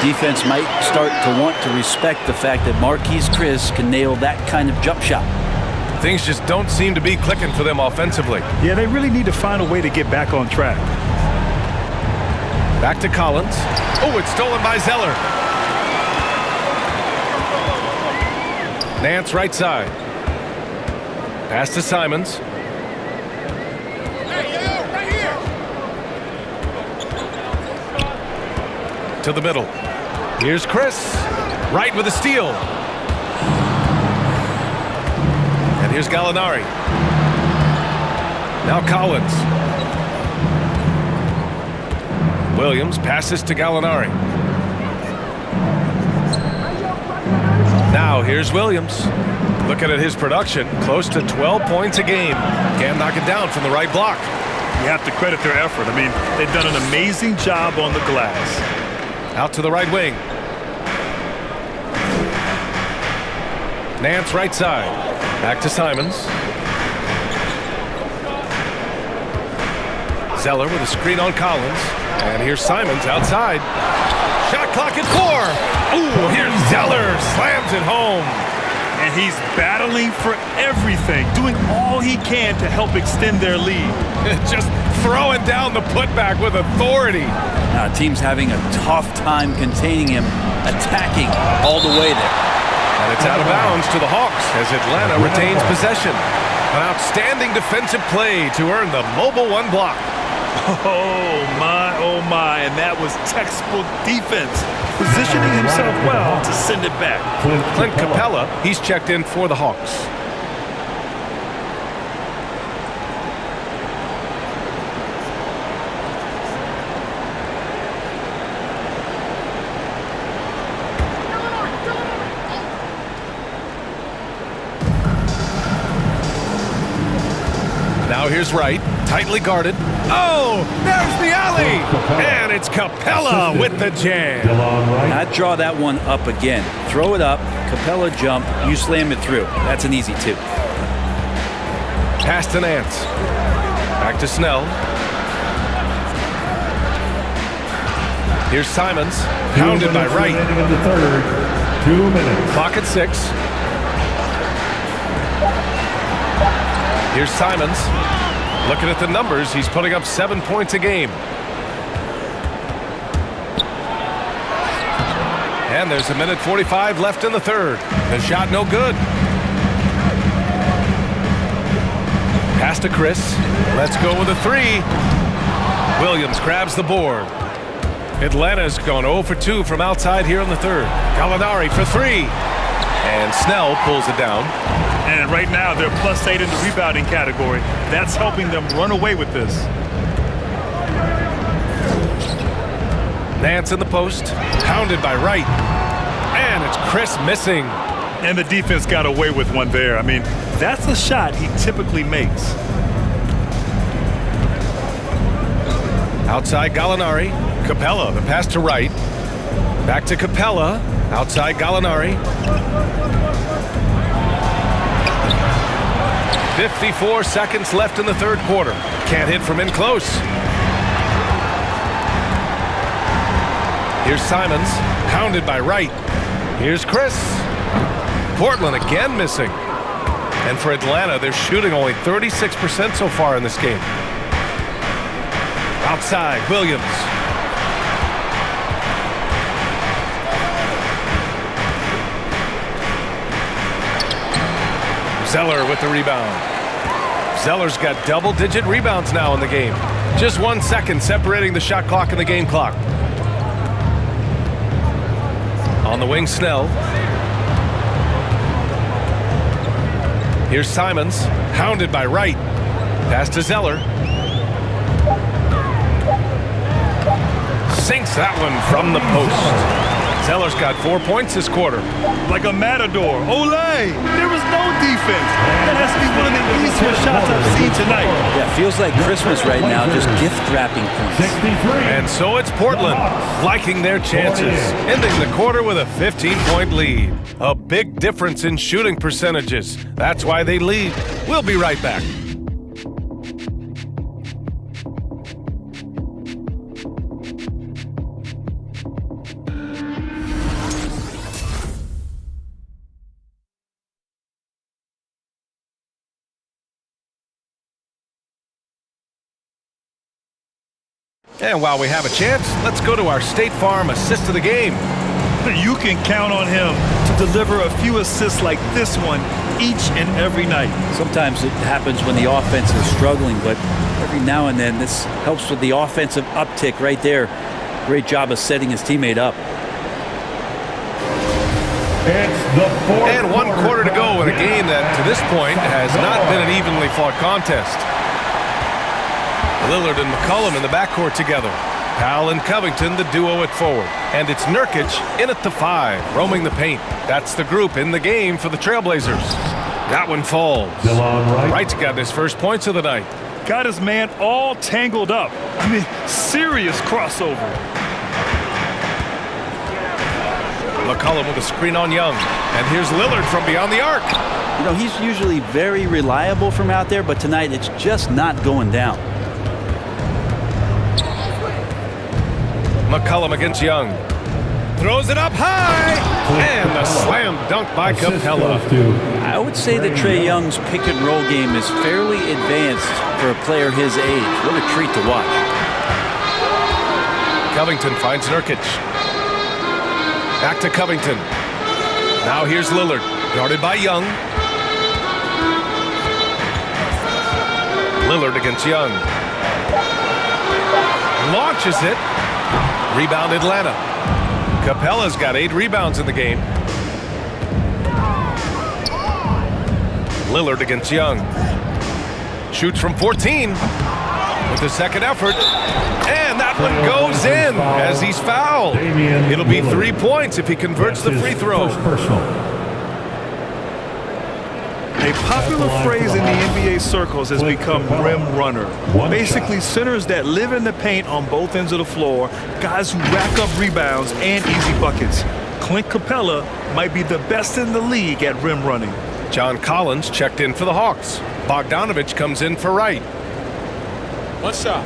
The defense might start to want to respect the fact that Marquise Chris can nail that kind of jump shot. Things just don't seem to be clicking for them offensively. Yeah, they really need to find a way to get back on track. Back to Collins. Oh, it's stolen by Zeller. Nance right side. Pass to Simons. To the middle. Here's Chris. Right with a steal. And here's Gallinari. Now Collins. Williams passes to Gallinari. Now here's Williams. Looking at his production, close to 12 points a game. Can't knock it down from the right block. You have to credit their effort. I mean, they've done an amazing job on the glass. Out to the right wing. Nance right side. Back to Simons. Zeller with a screen on Collins. And here's Simons outside. Shot clock at 4. Ooh, here's Zeller. Slams it home. And he's battling for everything, doing all he can to help extend their lead. Just throwing down the putback with authority. Now, team's having a tough time containing him, attacking all the way there. And it's out of bounds to the Hawks as Atlanta retains possession. An outstanding defensive play to earn the mobile 1 block. Oh my, and that was textbook defense. Positioning himself well to send it back. Clint Capella, he's checked in for the Hawks. here's Wright, tightly guarded. Oh, there's the alley! And it's Capella with the jam. Not draw that one up again. Throw it up, Capella jump, you slam it through. That's an easy 2. Pass to Nance. Back to Snell. Here's Simons, pounded by Wright. In the third, 2 minutes. Clock at 6. Here's Simons. Looking at the numbers, he's putting up 7 points a game. And there's 1:45 left in the third. The shot no good. Pass to Chris. Let's go with a 3. Williams grabs the board. Atlanta's gone 0 for 2 from outside here in the third. Gallinari for 3. And Snell pulls it down. And right now, they're +8 in the rebounding category. That's helping them run away with this. Nance in the post, pounded by Wright. And it's Chris missing. And the defense got away with one there. I mean, that's a shot he typically makes. Outside Gallinari. Capella, the pass to Wright. Back to Capella. Outside Gallinari. 54 seconds left in the third quarter. Can't hit from in close. Here's Simons, pounded by Wright. Here's Chris. Portland again missing. And for Atlanta, they're shooting only 36% so far in this game. Outside, Williams. Zeller with the rebound. Zeller's got double-digit rebounds now in the game. Just 1 second separating the shot clock and the game clock. On the wing, Snell. Here's Simons, hounded by Wright. Pass to Zeller. Sinks that one from the post. Zeller's got 4 points this quarter. Like a matador. Olay! There was no defense. That has to be one of the easiest shots I've seen tonight. Yeah, feels like Christmas right now, just gift wrapping points. 63. And so it's Portland, liking their chances, ending the quarter with a 15-point lead. A big difference in shooting percentages. That's why they lead. We'll be right back. And while we have a chance, let's go to our State Farm assist of the game. You can count on him to deliver a few assists like this one each and every night. Sometimes it happens when the offense is struggling, but every now and then this helps with the offensive uptick right there. Great job of setting his teammate up. It's the fourth And 1 quarter to go in a game that, to this point, has not been an evenly fought contest. Lillard and McCollum in the backcourt together. Powell and Covington, the duo at forward. And it's Nurkic in at the 5, roaming the paint. That's the group in the game for the Trailblazers. That one falls. Wright's got his first points of the night. Got his man all tangled up. I mean, serious crossover. McCollum with a screen on Young. And here's Lillard from beyond the arc. You know, he's usually very reliable from out there, but tonight it's just not going down. McCollum against Young. Throws it up high. And a slam dunk by Capella. I would say that Trae Young's pick and roll game is fairly advanced for a player his age. What a treat to watch. Covington finds Nurkic. Back to Covington. Now here's Lillard, guarded by Young. Lillard against Young. Launches it. Rebound Atlanta. Capella's got 8 rebounds in the game. Lillard against Young. Shoots from 14 with the second effort. And that one goes in as he's fouled. It'll be 3 points if he converts the free throw. They A popular phrase in the NBA circles has become rim runner. Basically, centers that live in the paint on both ends of the floor, guys who rack up rebounds and easy buckets. Clint Capella might be the best in the league at rim running. John Collins checked in for the Hawks. Bogdanovich comes in for Wright. One shot.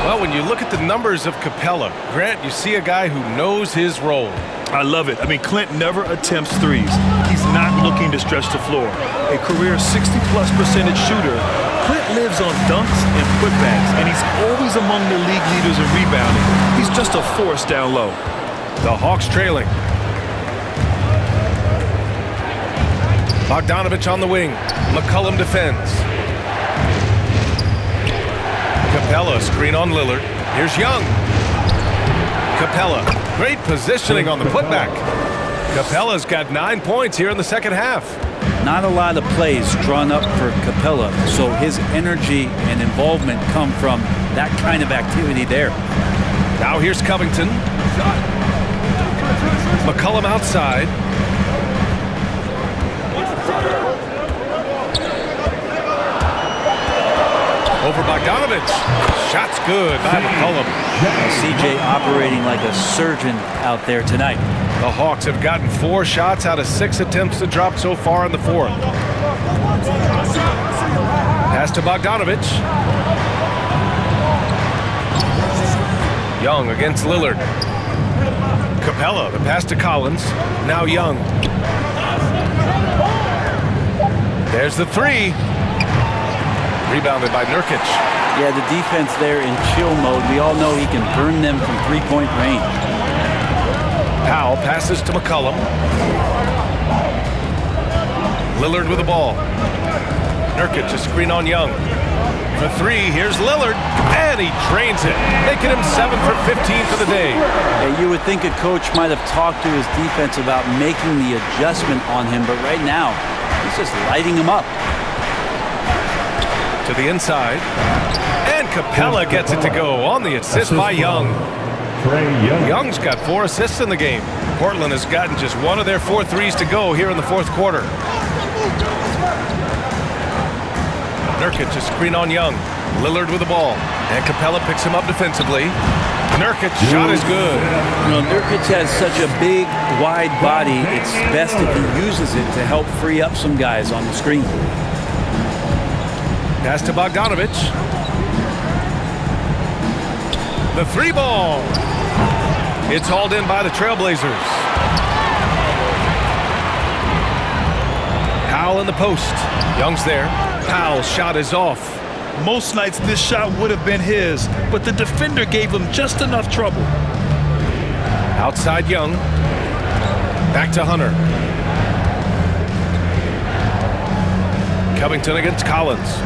Well, when you look at the numbers of Capella, Grant, you see a guy who knows his role. I love it. I mean, Clint never attempts threes. He's not looking to stretch the floor. A career 60+% shooter, Clint lives on dunks and putbacks, and he's always among the league leaders in rebounding. He's just a force down low. The Hawks trailing. Bogdanovich on the wing. McCollum defends. Capella, screen on Lillard. Here's Young. Capella, great positioning on the putback. Capella's got 9 points here in the second half. Not a lot of plays drawn up for Capella, so his energy and involvement come from that kind of activity there. Now here's Covington. McCollum outside. Over Bogdanovich. Shot's good by McCollum. CJ operating like a surgeon out there tonight. The Hawks have gotten 4 shots out of 6 attempts to drop so far in the fourth. Pass to Bogdanovich. Young against Lillard. Capella, the pass to Collins. Now Young. There's the three. Rebounded by Nurkic. Yeah, the defense there in chill mode. We all know he can burn them from three-point range. Powell passes to McCollum. Lillard with the ball. Nurkic, a screen on Young. For three, here's Lillard, and he drains it, making him 7 for 15 for the day. Yeah, you would think a coach might have talked to his defense about making the adjustment on him, but right now, he's just lighting him up. To the inside, and Capella gets it to go on the assist by Young. Young's got 4 assists in the game. Portland has gotten just one of their 4 threes to go here in the fourth quarter. Nurkic, a screen on Young. Lillard with the ball, and Capella picks him up defensively. Nurkic, shot is good. You know, Nurkic has such a big, wide body. It's best if he uses it to help free up some guys on the screen. Pass to Bogdanovich. The 3 ball. It's hauled in by the Trailblazers. Powell in the post. Young's there. Powell's shot is off. Most nights this shot would have been his, but the defender gave him just enough trouble. Outside Young. Back to Hunter. Covington against Collins.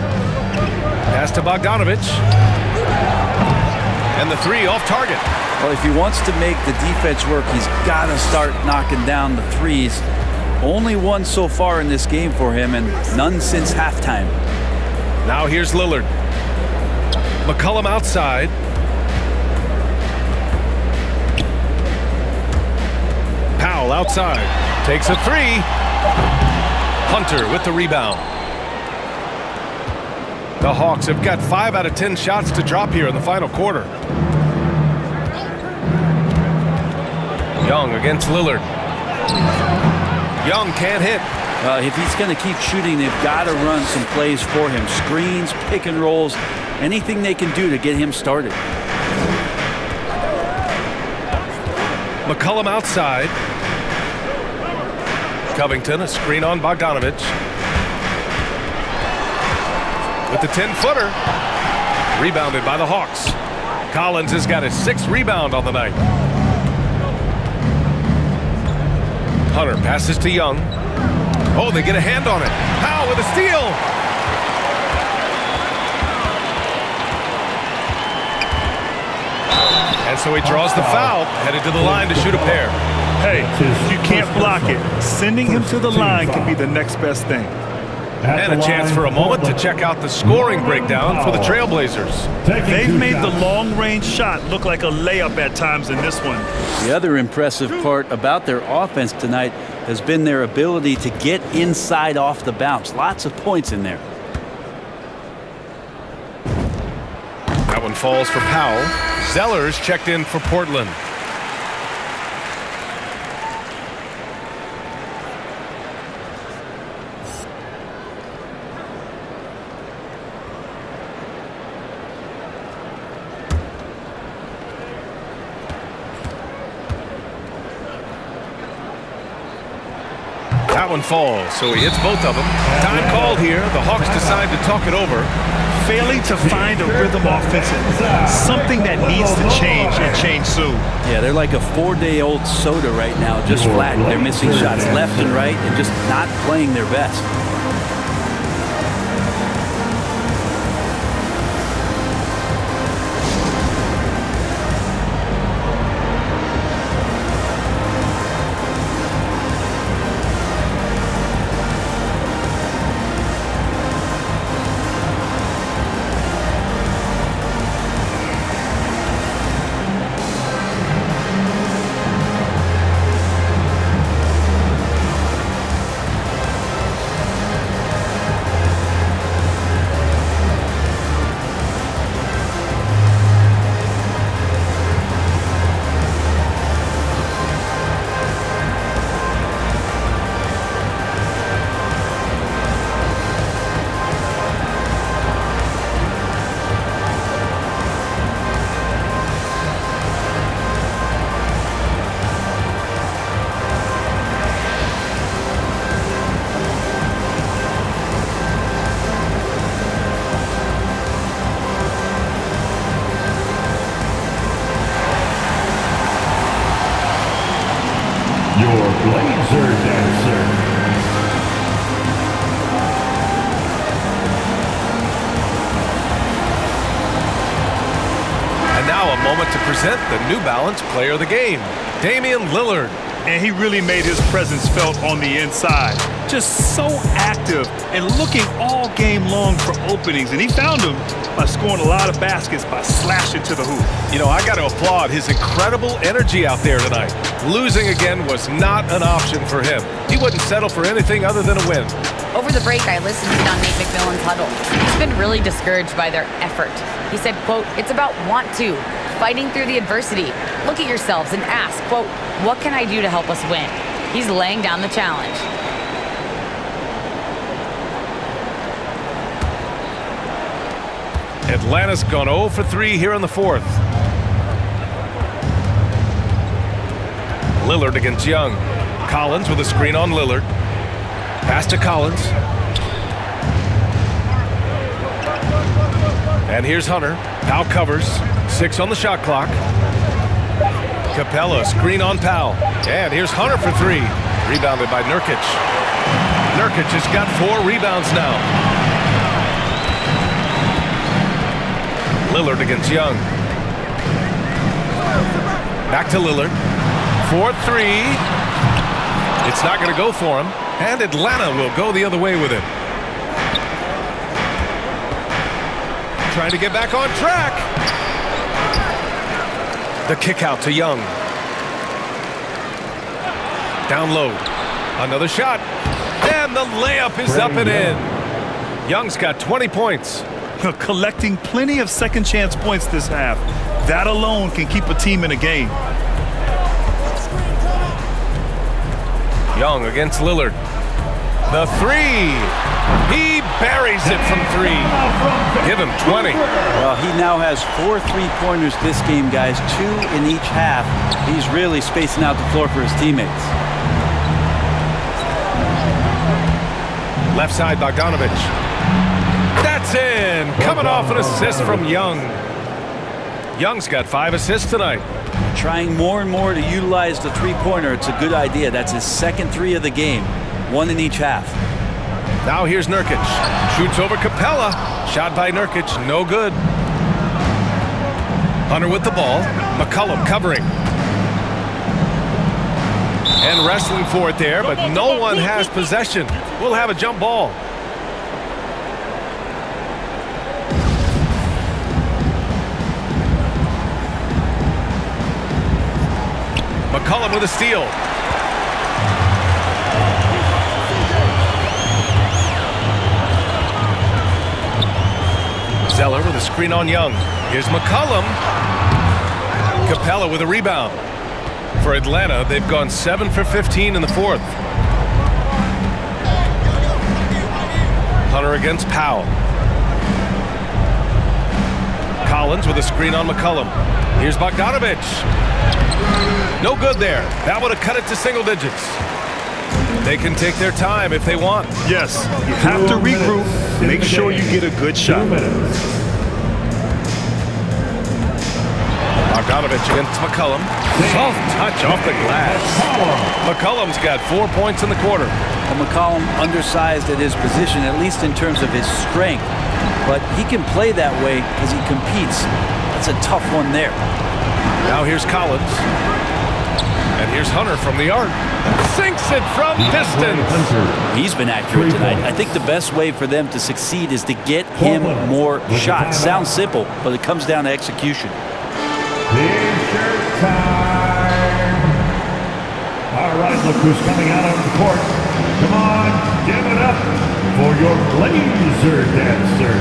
Pass to Bogdanovich. And the 3 off target. Well, if he wants to make the defense work, he's got to start knocking down the threes. Only one so far in this game for him, and none since halftime. Now here's Lillard. McCollum outside. Powell outside. Takes a 3. Hunter with the rebound. The Hawks have got 5 out of 10 shots to drop here in the final quarter. Young against Lillard. Young can't hit. If he's going to keep shooting, they've got to run some plays for him. Screens, pick and rolls, anything they can do to get him started. McCollum outside. Covington, a screen on Bogdanovich. With the 10-footer. Rebounded by the Hawks. Collins has got his 6th rebound on the night. Hunter passes to Young. Oh, they get a hand on it. Powell with a steal. And so he draws the foul, headed to the line to shoot a pair. Hey, you can't block it. Sending him to the line can be the next best thing. And a chance for a moment to check out the scoring breakdown for the Trailblazers. They've made the long-range shot look like a layup at times in this one. The other impressive part about their offense tonight has been their ability to get inside off the bounce. Lots of points in there. That one falls for Powell. Zeller's checked in for Portland. That one falls, so he hits both of them. Time called here. The Hawks decide to talk it over. Failing to find a rhythm offensively, something that needs to change and change soon. Yeah, they're like a 4-day-old soda right now, just flat. They're missing shots left and right and just not playing their best. Your Blazer dancer. And now a moment to present the New Balance Player of the Game, Damian Lillard. And he really made his presence felt on the inside. Just so active and looking all game long for openings. And he found them by scoring a lot of baskets by slashing to the hoop. You know, I got to applaud his incredible energy out there tonight. Losing again was not an option for him. He wouldn't settle for anything other than a win. Over the break, I listened in on Nate McMillan's huddle. He's been really discouraged by their effort. He said, quote, "It's about want to, fighting through the adversity. Look at yourselves and ask, quote, what can I do to help us win?" He's laying down the challenge. Atlanta's gone 0 for 3 here in the fourth. Lillard against Young. Collins with a screen on Lillard. Pass to Collins. And here's Hunter. Powell covers. 6 on the shot clock. Capella, screen on Powell. And here's Hunter for 3. Rebounded by Nurkic. Nurkic has got 4 rebounds now. Lillard against Young. Back to Lillard. 4-3. It's not going to go for him. And Atlanta will go the other way with it. Trying to get back on track. The kick out to Young. Down low. Another shot. And the layup is up and in. Young's got 20 points. Collecting plenty of second chance points this half. That alone can keep a team in a game. Young against Lillard. The 3. He buries it from 3. Give him 20. Well, he now has 4 3-pointers this game, guys. 2 in each half. He's really spacing out the floor for his teammates. Left side, Bogdanovich. That's in. Coming off an assist from Young. Young's got 5 assists tonight. Trying more and more to utilize the 3-pointer. It's a good idea. That's his second 3 of the game. 1 in each half. Now here's Nurkic. Shoots over Capella. Shot by Nurkic. No good. Hunter with the ball. McCollum covering. And wrestling for it there, but no one has possession. We'll have a jump ball. McCollum with a steal. Zeller with a screen on Young. Here's McCollum. Capella with a rebound. For Atlanta, they've gone 7 for 15 in the fourth. Hunter against Powell. Collins with a screen on McCollum. Here's Bogdanovic. No good there. That would have cut it to single digits. They can take their time if they want. Yes, you have to regroup. Make sure you get a good shot. Bogdanovic against McCollum. Soft touch off the glass. McCollum's got 4 points in the quarter. Well, McCollum undersized at his position, at least in terms of his strength. But he can play that way because he competes. That's a tough one there. Now here's Collins. And here's Hunter from the arc. Sinks it from distance. He's been accurate tonight. I think the best way for them to succeed is to get him more shots. Sounds simple, but it comes down to execution. T-shirt time. All right, look who's coming out on the court. Come on, give it up for your laser dancer.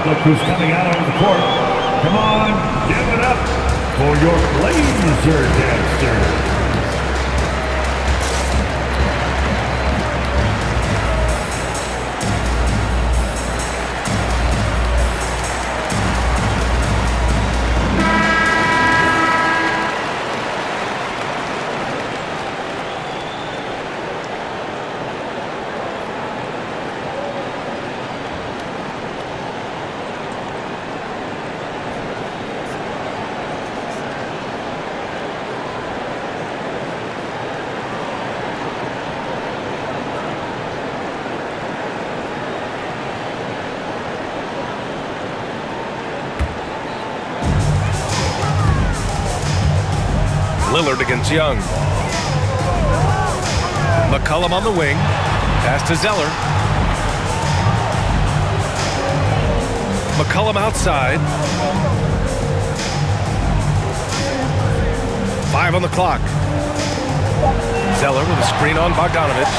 Look who's coming out on the court. Come on, give it up for your laser dancer. Lillard against Young. McCollum on the wing. Pass to Zeller. McCollum outside. 5 on the clock. Zeller with a screen on Bogdanovic.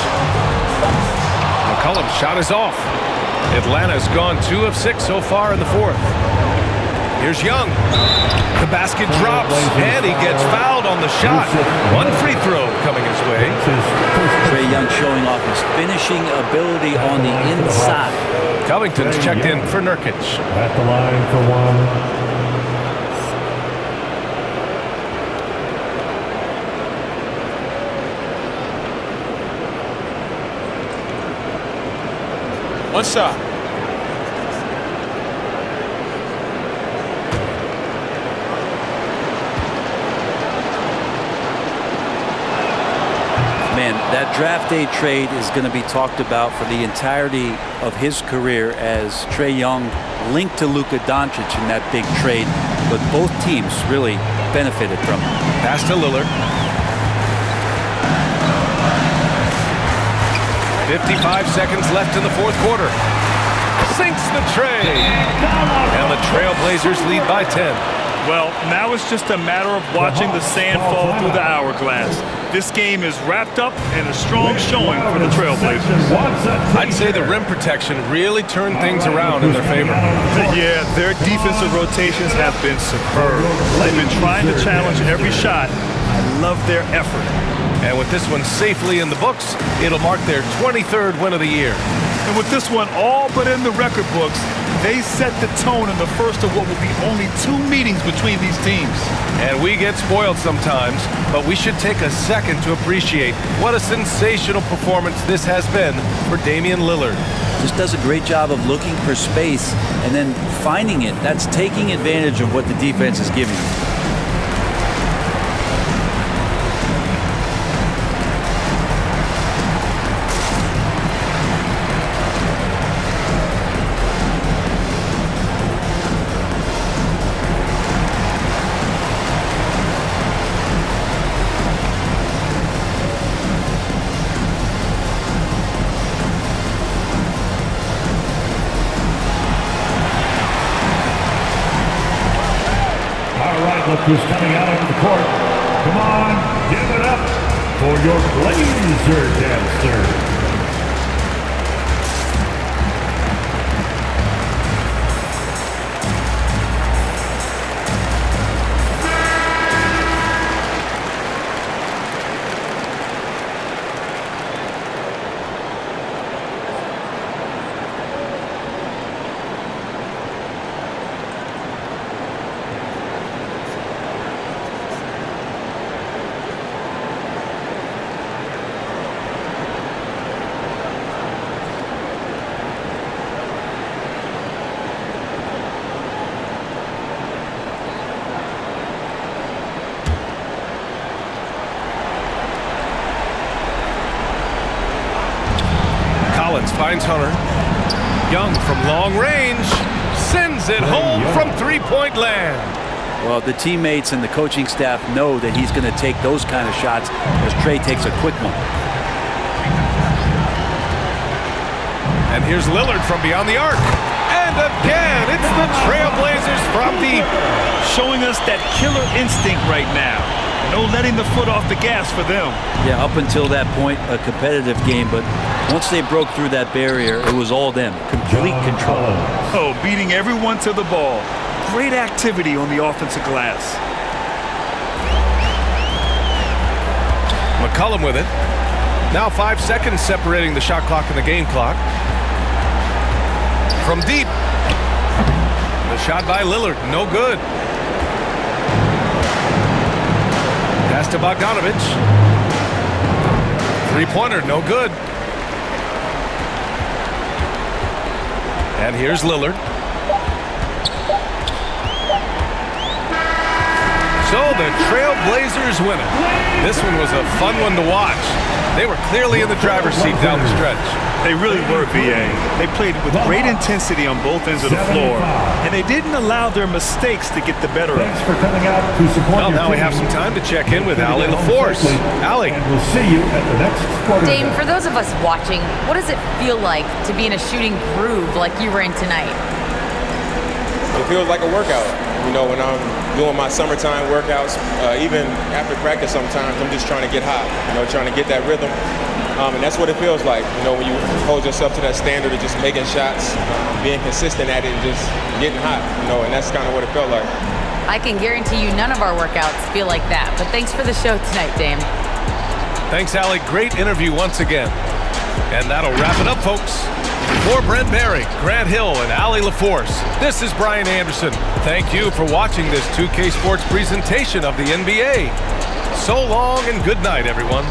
McCollum's shot is off. Atlanta's gone 2 of 6 so far in the fourth. Here's Young. The basket drops, and he gets fouled on the shot. 1 free throw coming his way. Trae Young showing off his finishing ability on the inside. Covington's checked in for Nurkic. At the line for one. One shot. Man, that draft day trade is going to be talked about for the entirety of his career, as Trae Young linked to Luka Doncic in that big trade, but both teams really benefited from it. Pass to Lillard. 55 seconds left in the fourth quarter. Sinks the tray. And the Trailblazers lead by 10. Well, now it's just a matter of watching the sand fall through the hourglass. This game is wrapped up in a strong showing for the Trailblazers. I'd say the rim protection really turned things around in their favor. Yeah, their defensive rotations have been superb. They've been trying to challenge every shot. I love their effort. And with this one safely in the books, it'll mark their 23rd win of the year. And with this one all but in the record books, they set the tone in the first of what will be only 2 meetings between these teams. And we get spoiled sometimes, but we should take a second to appreciate what a sensational performance this has been for Damian Lillard. Just does a great job of looking for space and then finding it. That's taking advantage of what the defense is giving him. Look who's coming out onto the court. Come on, give it up for your Blazer dancer. Finds Hunter. Young from long range sends it home from three-point land. Well, the teammates and the coaching staff know that he's going to take those kind of shots as Trey takes a quick one. And here's Lillard from beyond the arc. And again, it's the Trailblazers from deep. Showing us that killer instinct right now. No letting the foot off the gas for them. Yeah, up until that point, a competitive game, but once they broke through that barrier, it was all them. Complete control. Oh, beating everyone to the ball. Great activity on the offensive glass. McCollum with it. Now 5 seconds separating the shot clock and the game clock. From deep. The shot by Lillard, no good. Pass to Bogdanovic. Three-pointer, no good. And here's Lillard. So the Trailblazers win it. This one was a fun one to watch. They were clearly in the driver's seat down the stretch. They really were, VA. They played with great intensity on both ends of the floor, and they didn't allow their mistakes to get the better of them. Thanks for coming out to support. Well, now we have some time to check in with Allie LaForce. Allie. And we'll see you at the next sporting Dame, event. for those of us watching, what does it feel like to be in a shooting groove like you were in tonight? It feels like a workout. You know, when I'm doing my summertime workouts, even after practice sometimes, I'm just trying to get hot, you know, trying to get that rhythm. And that's what it feels like, you know, when you hold yourself to that standard of just making shots, being consistent at it, and just getting hot, you know, and that's kind of what it felt like. I can guarantee you none of our workouts feel like that, but thanks for the show tonight, Dame. Thanks, Allie. Great interview once again. And that'll wrap it up, folks. For Brent Barry, Grant Hill, and Allie LaForce, this is Brian Anderson. Thank you for watching this 2K Sports presentation of the NBA. So long and good night, everyone.